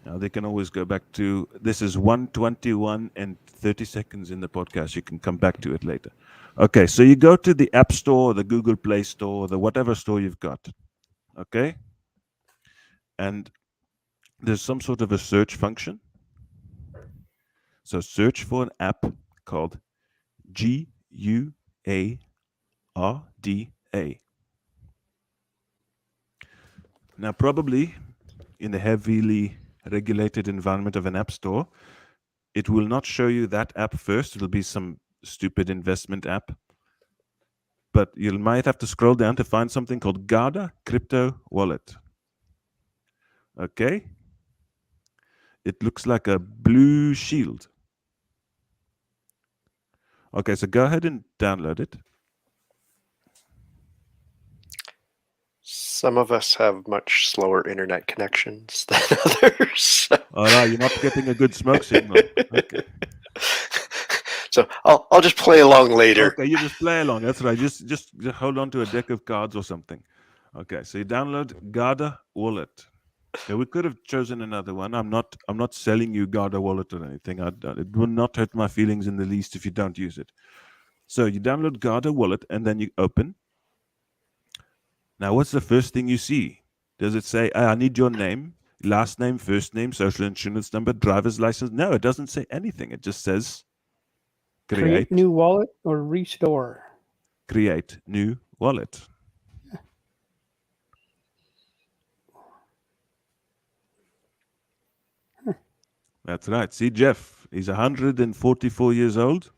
Now they can always go back to, this is 1:21 and 30 seconds in the podcast. You can come back to it later. Okay, so you go to the App Store, the Google Play Store, the whatever store you've got. Okay, and there's some sort of a search function. So search for an app called Guarda. Now, probably in the heavily regulated environment of an app store, it will not show you that app first. It'll be some stupid investment app. But you might have to scroll down to find something called Guarda Crypto Wallet. Okay? It looks like a blue shield. Okay, so go ahead and download it. Some of us have much slower internet connections than others. Oh, no, you're not getting a good smoke signal. Okay. So I'll just play along later. Okay, you just play along. That's right. Just hold on to a deck of cards or something. Okay, so you download Guarda Wallet. Okay, we could have chosen another one. I'm not selling you Guarda Wallet or anything. It will not hurt my feelings in the least if you don't use it. So you download Guarda Wallet and then you open. Now, what's the first thing you see? Does it say, I need your name, last name, first name, social insurance number, driver's license? No, it doesn't say anything. It just says Create new wallet or restore. Create new wallet. That's right. See, Jeff, he's 144 years old,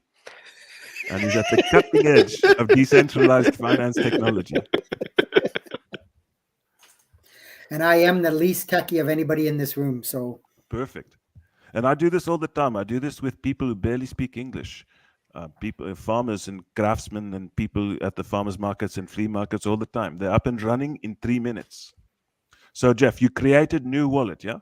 and he's at the cutting edge of decentralized finance technology. And I am the least techie of anybody in this room, so. Perfect. And I do this all the time. I do this with people who barely speak English. People, farmers and craftsmen and people at the farmers markets and flea markets all the time. They're up and running in 3 minutes. So, Jeff, you created new wallet, yeah?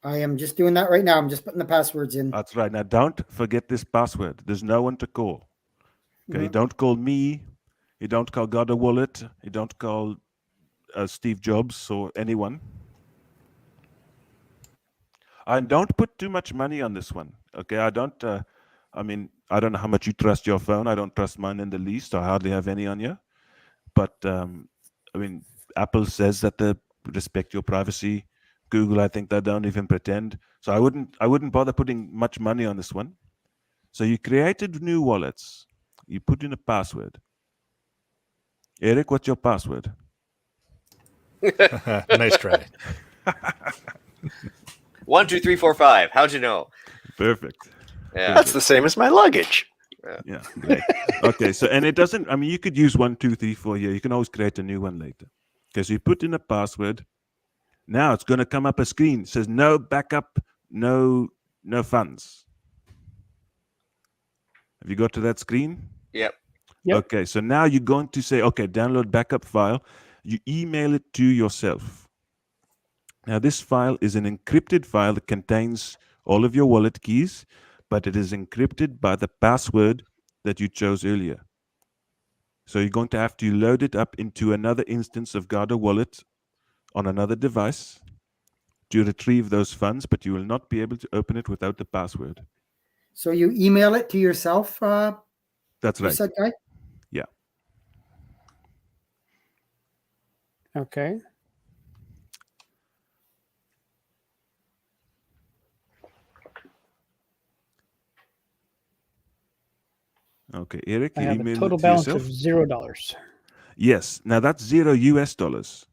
I am just doing that right now. I'm just putting the passwords in. That's right. Now, don't forget this password. There's no one to call. Okay, You don't call me. You don't call Guarda Wallet. You don't call Steve Jobs or anyone. And don't put too much money on this one. Okay, I don't know how much you trust your phone. I don't trust mine in the least. I hardly have any on you. But Apple says that they respect your privacy. Google, I think they don't even pretend. So I wouldn't bother putting much money on this one. So you created new wallets. You put in a password. Eric, what's your password? Nice try. 1, 2, 3, 4, 5. How'd you know? Perfect. Yeah. That's the same as my luggage. Yeah, great. Okay, so, and it doesn't, you could use 1, 2, 3, 4 here. You can always create a new one later. Okay, so you put in a password. Now it's going to come up a screen. It says no backup, no funds. Have you got to that screen? Yep. Yep. Okay, so now you're going to say, okay, download backup file. You email it to yourself. Now, this file is an encrypted file that contains all of your wallet keys, but it is encrypted by the password that you chose earlier. So you're going to have to load it up into another instance of Guarda Wallet on another device to retrieve those funds, but you will not be able to open it without the password. So you email it to yourself, That's you right. said, Guy? Yeah. Okay. Okay, Eric, I you have a emailed total it to balance yourself? of $0. Yes. Now that's $0.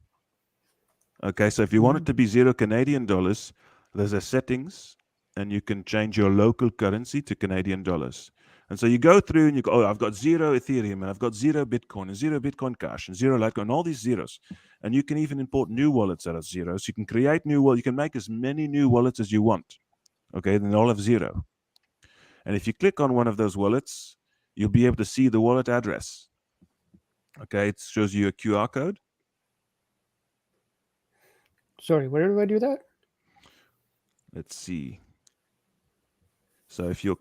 Okay, so if you want it to be 0 Canadian dollars, there's a settings and you can change your local currency to Canadian dollars. And so you go through and you go, oh, I've got 0 Ethereum and I've got 0 Bitcoin and 0 Bitcoin Cash and 0 Litecoin, and all these zeros. And you can even import new wallets that are zeros. You can create new wallets. You can make as many new wallets as you want. Okay, then they all have 0. And if you click on one of those wallets, you'll be able to see the wallet address. Okay, it shows you a QR code. Sorry, where do I do that? Let's see. So if you're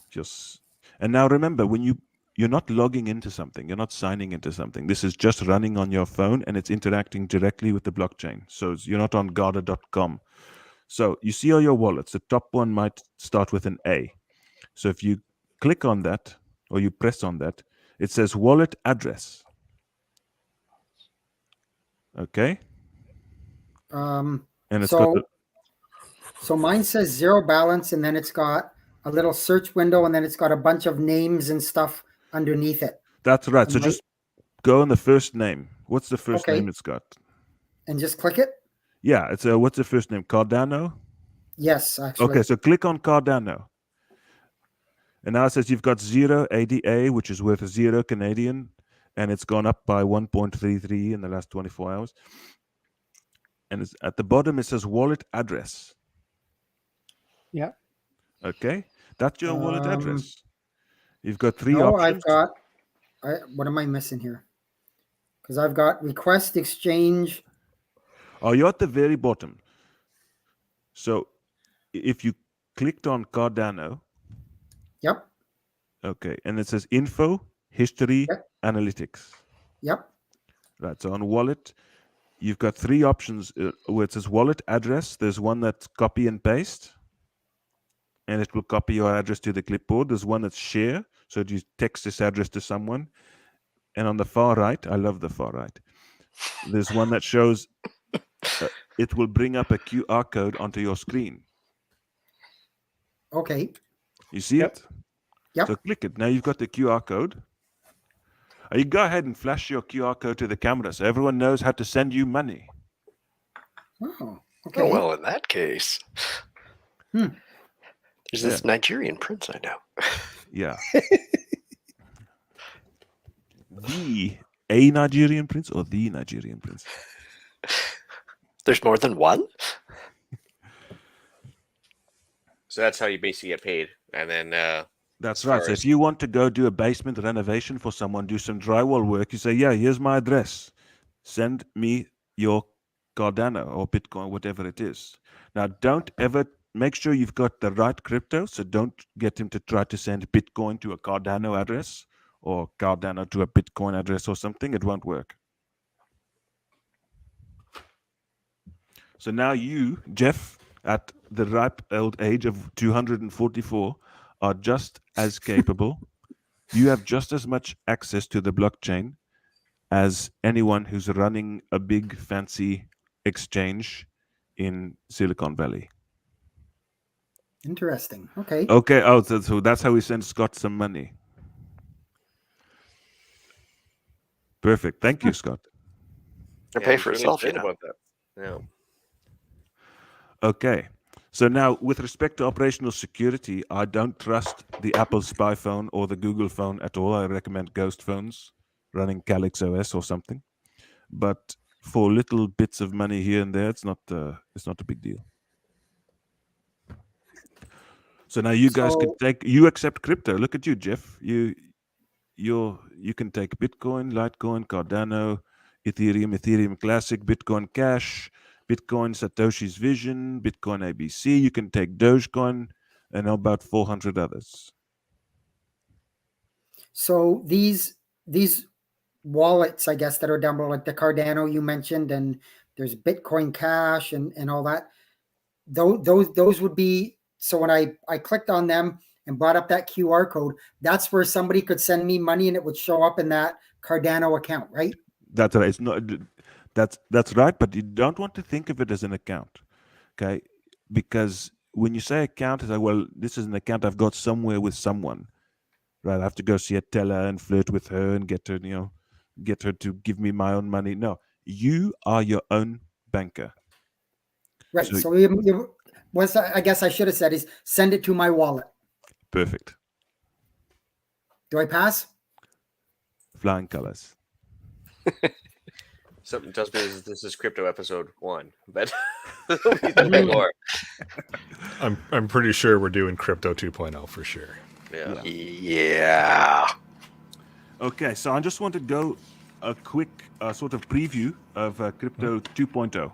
just, and now remember, when you're not logging into something, you're not signing into something. This is just running on your phone and it's interacting directly with the blockchain. So you're not on Guarda.com. So you see all your wallets. The top one might start with an A. So if you click on that or you press on that, it says wallet address. Okay. And it's got the, So mine says 0 balance, and then it's got a little search window, and then it's got a bunch of names and stuff underneath it. that's right. So Am I- just go on the first name. What's the first Okay. name it's got? And just click it? Yeah, it's what's the first name? Cardano? Yes, actually. Okay, so click on Cardano. And now it says you've got 0 ADA, which is worth 0 Canadian, and it's gone up by 1.33 in the last 24 hours. And it's, at the bottom, it says wallet address. Yeah. Okay, that's your wallet Um, address. You've got 3 No, options. what am I missing here? Because I've got request, exchange. Oh, you're at the very bottom. So if you clicked on Cardano, Yep, okay, and it says info, history, Yep. analytics. yep, Right, so on wallet, you've got 3 options where it says wallet address. There's one that's copy and paste, and it will copy your address to the clipboard. There's one that's share, so you text this address to someone. And on the far right, I love the far right, there's one that shows it will bring up a QR code onto your screen. okay, You see Yep. it? yep. So click it. Now you've got the QR code. You go ahead and flash your QR code to the camera so everyone knows how to send you money. Oh, okay. Oh, well, in that case, Hmm. there's this Nigerian prince I know. Yeah. A Nigerian prince or the Nigerian prince? There's more than one? So that's how you basically get paid. And then That's as right. far So as- if you want to go do a basement renovation for someone, do some drywall work, you say, yeah, here's my address. Send me your Cardano or Bitcoin, whatever it is. Now, don't ever make sure you've got the right crypto. So don't get him to try to send Bitcoin to a Cardano address or Cardano to a Bitcoin address or something. It won't work. So now you, Jeff, at the ripe old age of 244, are just as capable. You have just as much access to the blockchain as anyone who's running a big fancy exchange in Silicon Valley. Interesting. Okay. Okay, so that's how we send Scott some money. Perfect. Thank you, Scott. Or Yeah, pay he's for really itself, you excited know. about that. Yeah. Okay. So now, with respect to operational security, I don't trust the Apple Spy phone or the Google phone at all. I recommend Ghost phones running Calyx OS or something. But for little bits of money here and there, it's not a big deal. So now you guys can you accept crypto. Look at you, Jeff. You can take Bitcoin, Litecoin, Cardano. Ethereum, Ethereum Classic, Bitcoin Cash, Bitcoin Satoshi's Vision, Bitcoin ABC. You can take Dogecoin, and about 400 others. So these wallets, I guess, that are down below, like the Cardano you mentioned, and there's Bitcoin Cash and all that. Those would be, so when I clicked on them and brought up that QR code, that's where somebody could send me money and it would show up in that Cardano account, right? That's right. It's not. That's right. But you don't want to think of it as an account, okay? Because when you say account, it's like, well, this is an account I've got somewhere with someone, right? I have to go see a teller and flirt with her and get her, get her to give me my own money. No, you are your own banker. Right. So- So once I guess I should have said is send it to my wallet. Perfect. Do I pass? Flying colors. Something tells me this is crypto episode 1, but there'll be more. I'm pretty sure we're doing crypto 2.0 for sure. Yeah. Yeah. Okay, so I just want to go a quick sort of preview of crypto 2.0.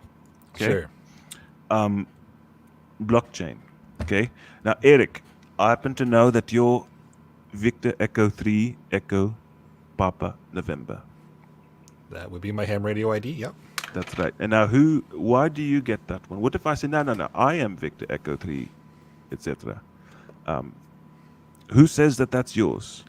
Okay. Sure. Blockchain. Okay. Now, Eric, I happen to know that you're Victor Echo 3 Echo Papa November. That would be my ham radio ID. Yep. That's right. And now, why do you get that one? What if I say, no, I am Victor Echo 3, etc.? Who says that that's yours?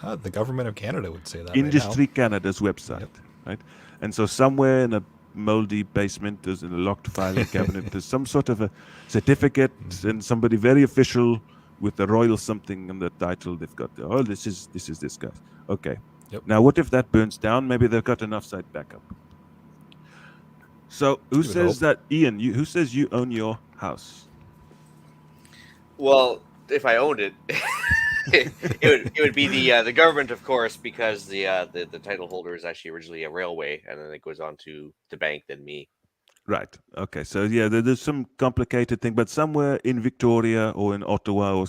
The government of Canada would say that. Industry Canada's website, Yep. right? And so somewhere in a moldy basement, there's in a locked filing cabinet, there's some sort of a certificate and somebody very official with the royal something and the title they've got. Oh, this is this guy. Okay. Yep. Now, what if that burns down? Maybe they've got an offsite backup. So, who would says hope. that, Ian? Who says you own your house? Well, if I owned it, it would be the government, of course, because the title holder is actually originally a railway, and then it goes on to the bank, then me. Right. Okay. So yeah, there's some complicated thing, but somewhere in Victoria or in Ottawa or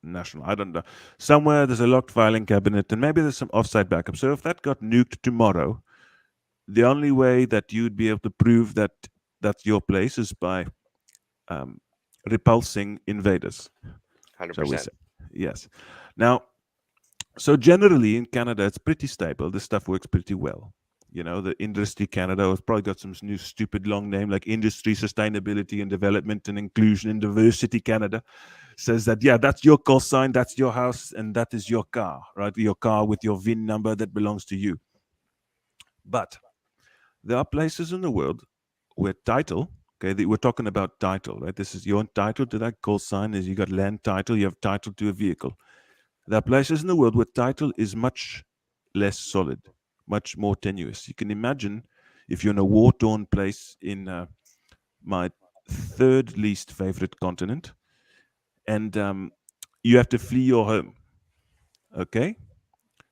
national, I don't know. Somewhere there's a locked filing cabinet, and maybe there's some offsite backup. So if that got nuked tomorrow, the only way that you'd be able to prove that that's your place is by repulsing invaders. 100%. Shall we say? Yes. Now, so generally in Canada, it's pretty stable. This stuff works pretty well. You know, the Industry Canada has probably got some new stupid long name like Industry Sustainability and Development and Inclusion and Diversity Canada says that, yeah, that's your call sign, that's your house, and that is your car, right? Your car with your VIN number that belongs to you. But there are places in the world where title, okay, we're talking about title, right? This is your entitled to that call sign, is you got land title, you have title to a vehicle. There are places in the world where title is much less solid, much more tenuous. You can imagine if you're in a war-torn place in my third least favorite continent, and you have to flee your home. Okay?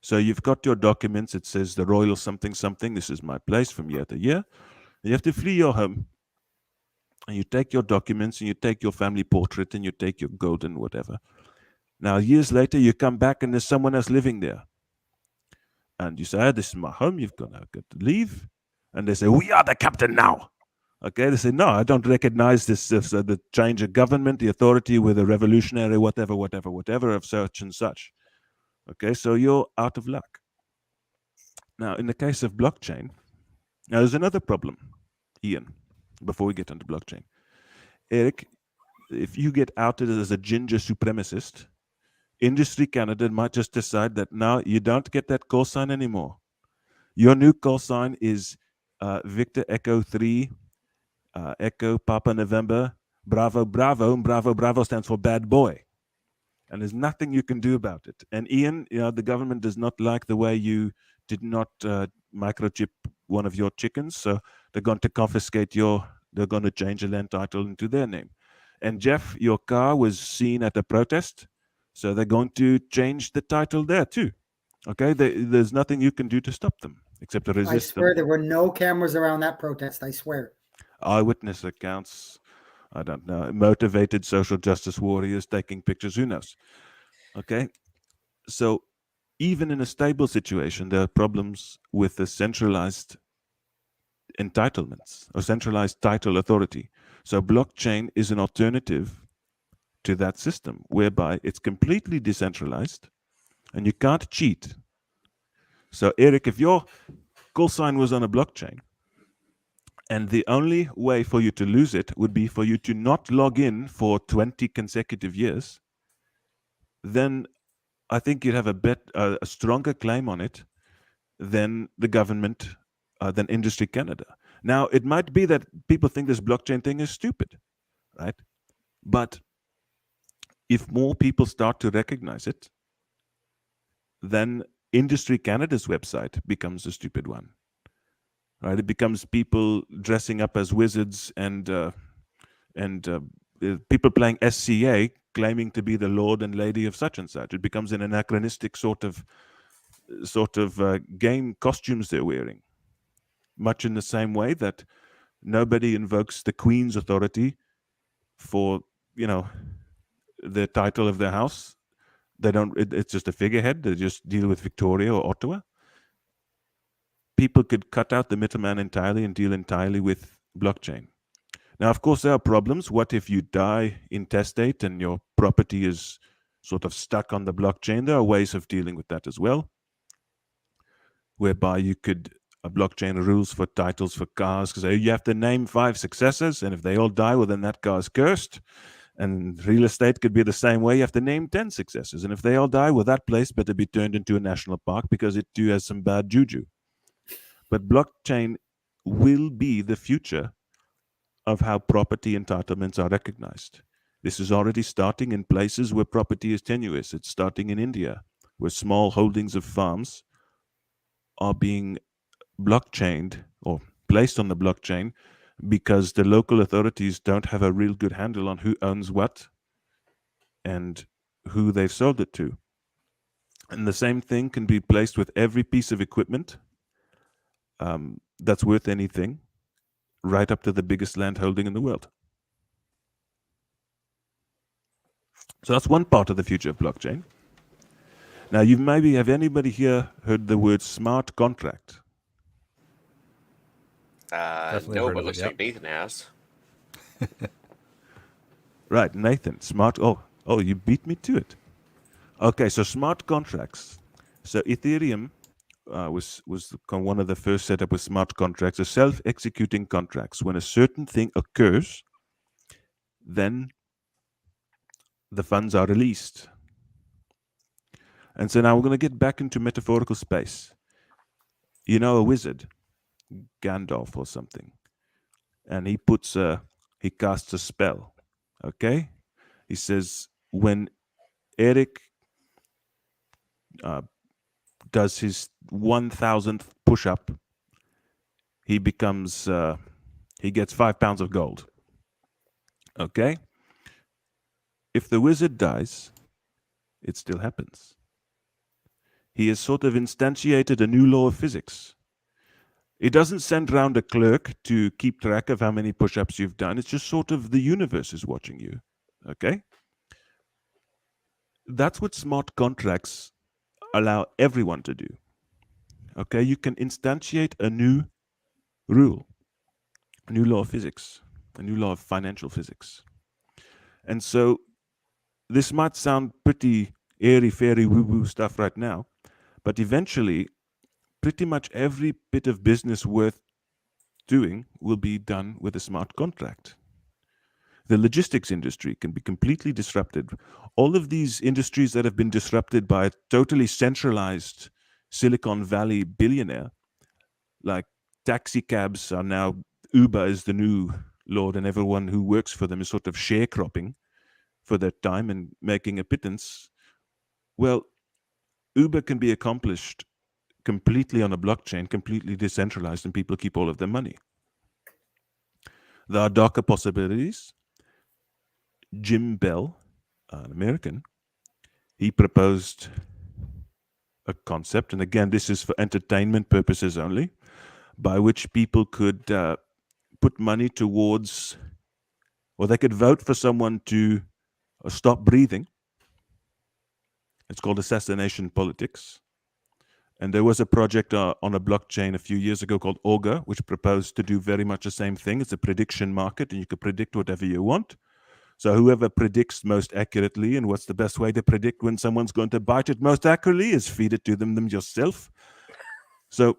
So you've got your documents. It says the royal something something. This is my place from year to year. And you have to flee your home. And you take your documents and you take your family portrait and you take your gold and whatever. Now, years later, you come back and there's someone else living there. And you say, oh, this is my home. You've got to leave. And they say, we are the captain now. Okay, they say, no, I don't recognize this, the change of government, the authority with a revolutionary, whatever, of such and such. Okay, so you're out of luck. Now, in the case of blockchain, now there's another problem, Ian, before we get into blockchain. Eric, if you get outed as a ginger supremacist, Industry Canada might just decide that now you don't get that call sign anymore. Your new call sign is Victor Echo 3, Echo Papa November, Bravo, Bravo, and Bravo, Bravo stands for bad boy. And there's nothing you can do about it. And Ian, the government does not like the way you did not microchip one of your chickens, so they're going to confiscate they're going to change the land title into their name. And Jeff, your car was seen at a protest, so they're going to change the title there too. Okay, there's nothing you can do to stop them except to resist them. I swear there were no cameras around that protest. I swear. Eyewitness accounts, I don't know, motivated social justice warriors taking pictures, who knows? Okay, so even in a stable situation, there are problems with the centralized entitlements or centralized title authority. So blockchain is an alternative to that system whereby it's completely decentralized and you can't cheat. So Eric, if your call sign was on a blockchain and the only way for you to lose it would be for you to not log in for 20 consecutive years, then I think you'd have a stronger claim on it than the government, than Industry Canada. Now, it might be that people think this blockchain thing is stupid, right? But if more people start to recognize it, then Industry Canada's website becomes a stupid one, right? It becomes people dressing up as wizards and people playing SCA claiming to be the lord and lady of such and such. It becomes an anachronistic sort of game costumes they're wearing, much in the same way that nobody invokes the Queen's authority for, the title of their house. They don't. It's just a figurehead. They just deal with Victoria or Ottawa. People could cut out the middleman entirely and deal entirely with blockchain. Now, of course, there are problems. What if you die intestate and your property is sort of stuck on the blockchain? There are ways of dealing with that as well, whereby you could blockchain rules for titles for cars, because you have to name 5 successors, and if they all die, well, then that car's cursed. And real estate could be the same way. You have to name 10 successors, and if they all die, well, that place better be turned into a national park because it too has some bad juju. But blockchain will be the future of how property entitlements are recognized. This is already starting in places where property is tenuous. It's starting in India, where small holdings of farms are being blockchained or placed on the blockchain because the local authorities don't have a real good handle on who owns what and who they've sold it to. And the same thing can be placed with every piece of equipment that's worth anything, right up to the biggest land holding in the world. So that's one part of the future of blockchain. Now, have anybody here heard the word smart contract? Definitely No, heard but of it, looks yep. like Nathan has. Right, Nathan, smart. Oh, you beat me to it. Okay, so smart contracts. So Ethereum was one of the first set up with smart contracts, so self-executing contracts. When a certain thing occurs, then the funds are released. And so now we're going to get back into metaphorical space. You know, a wizard, Gandalf or something, and he casts a spell. Okay, he says when Eric does his 1,000th push-up, he gets 5 pounds of gold. Okay, if the wizard dies, it still happens. He has sort of instantiated a new law of physics. It doesn't send round a clerk to keep track of how many push-ups you've done. It's just sort of the universe is watching you. Okay? That's what smart contracts allow everyone to do. Okay? You can instantiate a new rule, a new law of physics, a new law of financial physics. And so this might sound pretty airy-fairy woo-woo stuff right now, but eventually pretty much every bit of business worth doing will be done with a smart contract. The logistics industry can be completely disrupted. All of these industries that have been disrupted by a totally centralized Silicon Valley billionaire, like taxi cabs are now, Uber is the new lord, and everyone who works for them is sort of sharecropping for their time and making a pittance. Well, Uber can be accomplished completely on a blockchain, completely decentralized, and people keep all of their money. There are darker possibilities. Jim Bell, an American, he proposed a concept, and again, this is for entertainment purposes only, by which people could put money towards, or they could vote for someone to stop breathing. It's called assassination politics. And there was a project on a blockchain a few years ago called Augur, which proposed to do very much the same thing. It's a prediction market, and you can predict whatever you want. So whoever predicts most accurately, and what's the best way to predict when someone's going to bite it most accurately, is feed it to them yourself. So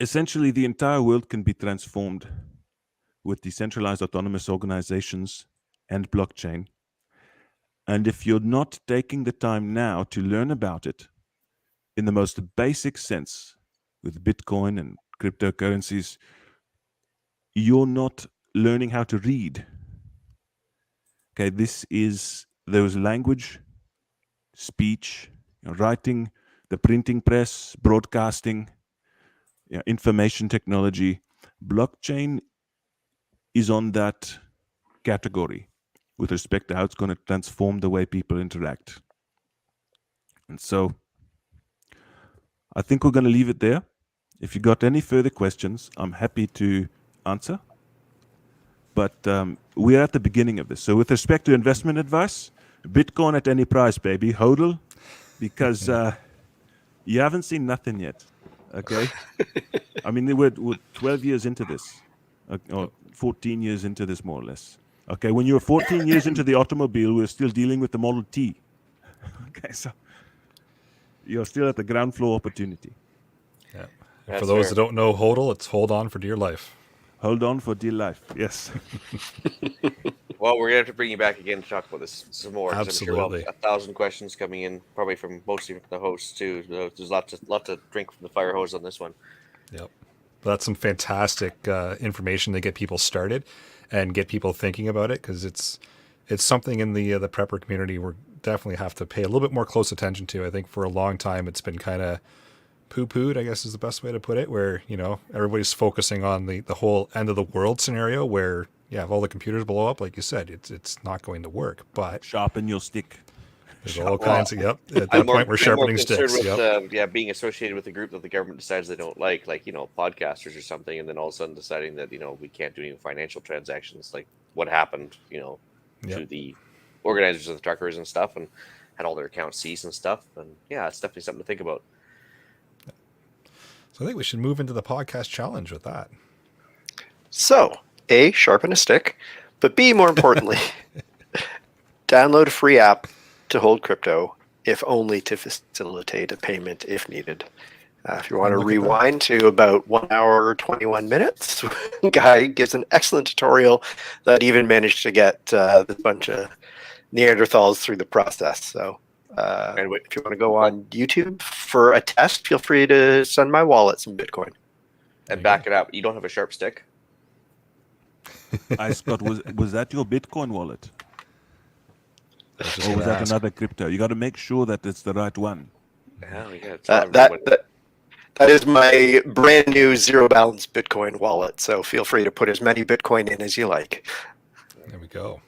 essentially, the entire world can be transformed with decentralized autonomous organizations and blockchain. And if you're not taking the time now to learn about it in the most basic sense with Bitcoin and cryptocurrencies, you're not learning how to read. Okay, there was language, speech, writing, the printing press, broadcasting, information technology. Blockchain is on that category with respect to how it's going to transform the way people interact. And so I think we're going to leave it there. If you got any further questions, I'm happy to answer. But we're at the beginning of this. So with respect to investment advice, Bitcoin at any price, baby. HODL, because you haven't seen nothing yet. Okay? I mean, we're 12 years into this, or 14 years into this, more or less. Okay, when you were 14 years into the automobile, we're still dealing with the Model T. Okay, so you're still at the ground floor opportunity. Yeah. That's For those fair. that don't know HODL, it's hold on for dear life. Hold on for dear life. Yes. Well, we're gonna have to bring you back again to talk about this some more. 'Cause I'm sure we'll Absolutely. have 1,000 questions coming in, probably from mostly from the hosts too. There's lots to drink from the fire hose on this one. Yep. That's some fantastic information to get people started and get people thinking about it, because it's something in the prepper community we definitely have to pay a little bit more close attention to. I think for a long time it's been kind of poo-pooed, I guess is the best way to put it, where, everybody's focusing on the whole end of the world scenario where, if all the computers blow up, like you said, it's not going to work. But Sharpen your stick. there's all kinds of, at that I'm point we're sharpening concerned sticks. with being associated with a group that the government decides they don't like podcasters or something, and then all of a sudden deciding that we can't do any financial transactions, like what happened to the organizers of the truckers and stuff, and had all their accounts seized and stuff. And it's definitely something to think about. So I think we should move into the podcast challenge with that. So, A, sharpen a stick, but B, more importantly, download a free app to hold crypto, if only to facilitate a payment if needed. If you want to Look at that. rewind to about 1 hour, 21 minutes, Guy gives an excellent tutorial that even managed to get this bunch of Neanderthals through the process. So if you want to go on YouTube for a test, feel free to send my wallet some Bitcoin. And back it up. You don't have a sharp stick? Scott, was that your Bitcoin wallet? I was just Or was gonna that ask. another crypto? You got to make sure that it's the right one. Yeah, we gotta tell everyone. That is my brand new zero balance Bitcoin wallet. So feel free to put as many Bitcoin in as you like. There we go.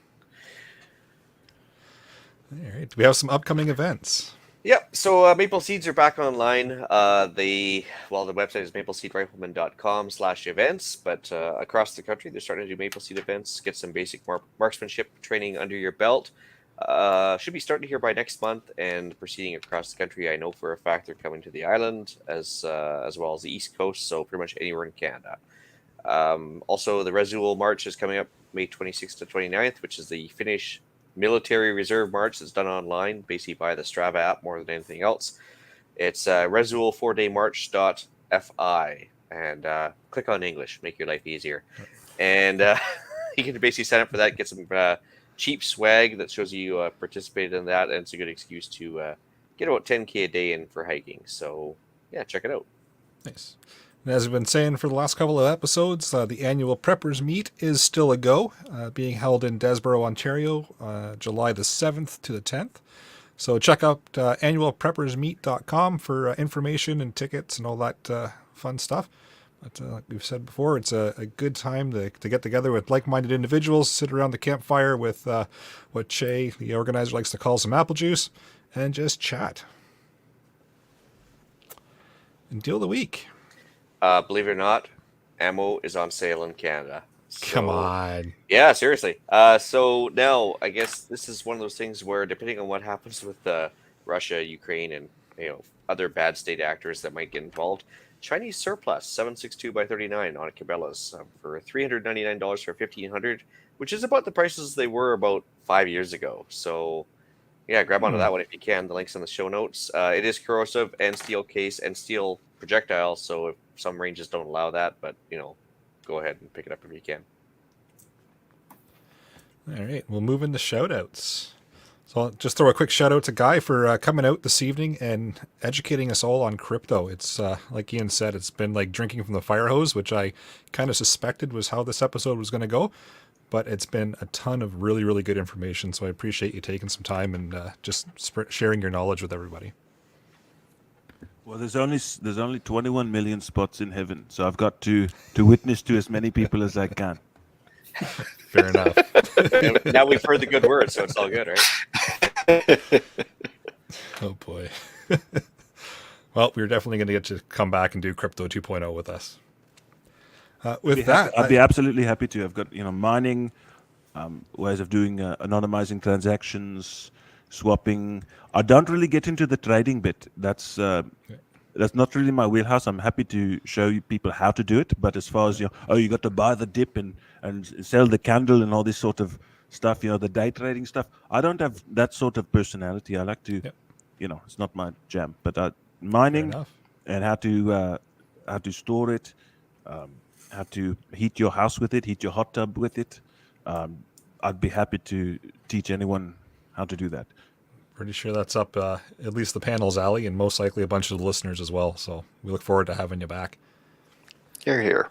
All right. We have some upcoming events. Yep. So Mapleseeds are back online. The website is mapleseedrifleman.com/events, but across the country they're starting to do Mapleseed events. Get some basic marksmanship training under your belt. Should be starting here by next month and proceeding across the country. I know for a fact they're coming to the island as well as the East Coast, so pretty much anywhere in Canada. Also, the Resuel March is coming up May 26th to 29th, which is the Finnish Military Reserve March that's done online, basically by the Strava app more than anything else. It's Resuel4daymarch.fi, and click on English, make your life easier. And you can basically sign up for that, get some cheap swag that shows you participated in that, and it's a good excuse to get about 10K a day in for hiking. So, check it out. Nice. And as we've been saying for the last couple of episodes, the annual Preppers Meet is still a go, being held in Desborough, Ontario, July the 7th to the 10th. So check out annualpreppersmeet.com for information and tickets and all that fun stuff. But like we've said before, it's a good time to get together with like-minded individuals, sit around the campfire with what Shay, the organizer, likes to call some apple juice, and just chat. And deal of the week. Believe it or not, ammo is on sale in Canada. Come on. Yeah, seriously. So now I guess this is one of those things where, depending on what happens with Russia, Ukraine, and other bad state actors that might get involved. Chinese surplus 762 by 39 on Cabela's for $399 for 1,500, which is about the prices they were about 5 years ago. So yeah, grab onto that one if you can. The link's in the show notes. It is corrosive and steel case and steel projectile, so if some ranges don't allow that, but go ahead and pick it up if you can. All right, we'll move into shout-outs. So I'll just throw a quick shout-out to Guy for coming out this evening and educating us all on crypto. It's, like Ian said, it's been like drinking from the fire hose, which I kind of suspected was how this episode was going to go. But it's been a ton of really, really good information, so I appreciate you taking some time and just sharing your knowledge with everybody. Well, there's only 21 million spots in heaven, so I've got to witness to as many people as I can. Fair enough. Now we've heard the good word, so it's all good, right? Oh, boy. Well, we're definitely going to get to come back and do Crypto 2.0 with us. I'd be absolutely happy to. I've got mining, ways of doing anonymizing transactions, swapping. I don't really get into the trading bit. That's not really my wheelhouse. I'm happy to show you people how to do it. But as far as you got to buy the dip and sell the candle and all this sort of stuff, the day trading stuff. I don't have that sort of personality. I like to, it's not my jam. But mining and how to store it. How to heat your house with it, heat your hot tub with it. I'd be happy to teach anyone how to do that. Pretty sure that's up at least the panel's alley and most likely a bunch of the listeners as well. So we look forward to having you back. You're here.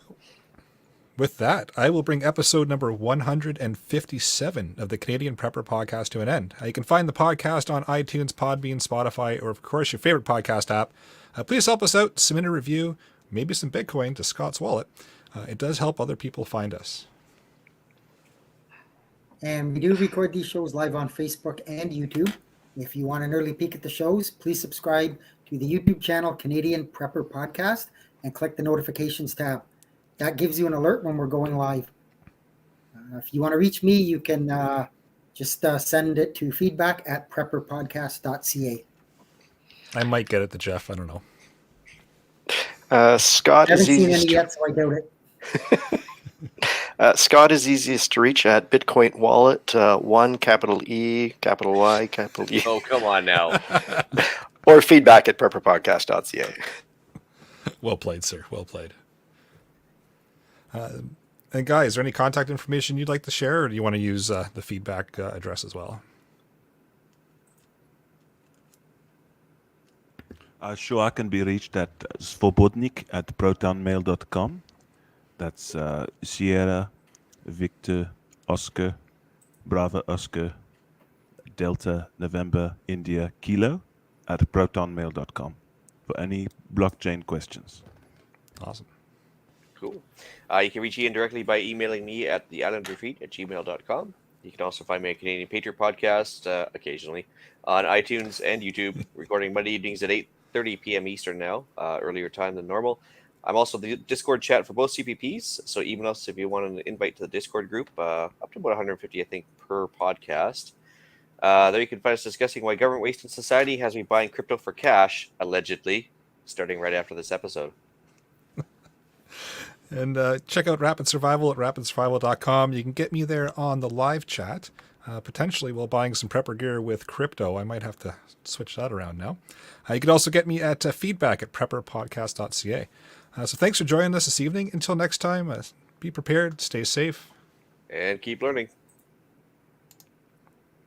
With that, I will bring episode number 157 of the Canadian Prepper Podcast to an end. You can find the podcast on iTunes, Podbean, Spotify, or of course your favorite podcast app. Please help us out, submit a review, maybe some Bitcoin to Scott's wallet. It does help other people find us. And we do record these shows live on Facebook and YouTube. If you want an early peek at the shows, please subscribe to the YouTube channel Canadian Prepper Podcast and click the notifications tab. That gives you an alert when we're going live. If you want to reach me, you can just send it to feedback@prepperpodcast.ca. I might get it to Jeff. I don't know. Scott I is haven't seen easiest any yet, so I doubt it. Scott is easiest to reach at Bitcoin Wallet, one capital E, capital Y, capital E. Oh, come on now. Or feedback@prepperpodcast.ca. Well played, sir. Well played. And Guy, is there any contact information you'd like to share, or do you want to use the feedback address as well? Sure, I can be reached at svobodnik@protonmail.com. That's Sierra, Victor, Oscar, Bravo, Oscar, Delta, November, India, Kilo @protonmail.com for any blockchain questions. Awesome. Cool. You can reach Ian directly by emailing me at theislandretreat@gmail.com. You can also find me at Canadian Patriot Podcast occasionally on iTunes and YouTube, recording Monday evenings at 8:30 p.m. Eastern now, earlier time than normal. I'm also the Discord chat for both CPPs, so email us if you want an invite to the Discord group, up to about 150, I think, per podcast. There you can find us discussing why government waste in society has me buying crypto for cash, allegedly, starting right after this episode. And check out Rapid Survival at rapidsurvival.com. You can get me there on the live chat, potentially while buying some prepper gear with crypto. I might have to switch that around now. You can also get me at feedback@prepperpodcast.ca. So thanks for joining us this evening. Until next time, be prepared, stay safe. And keep learning.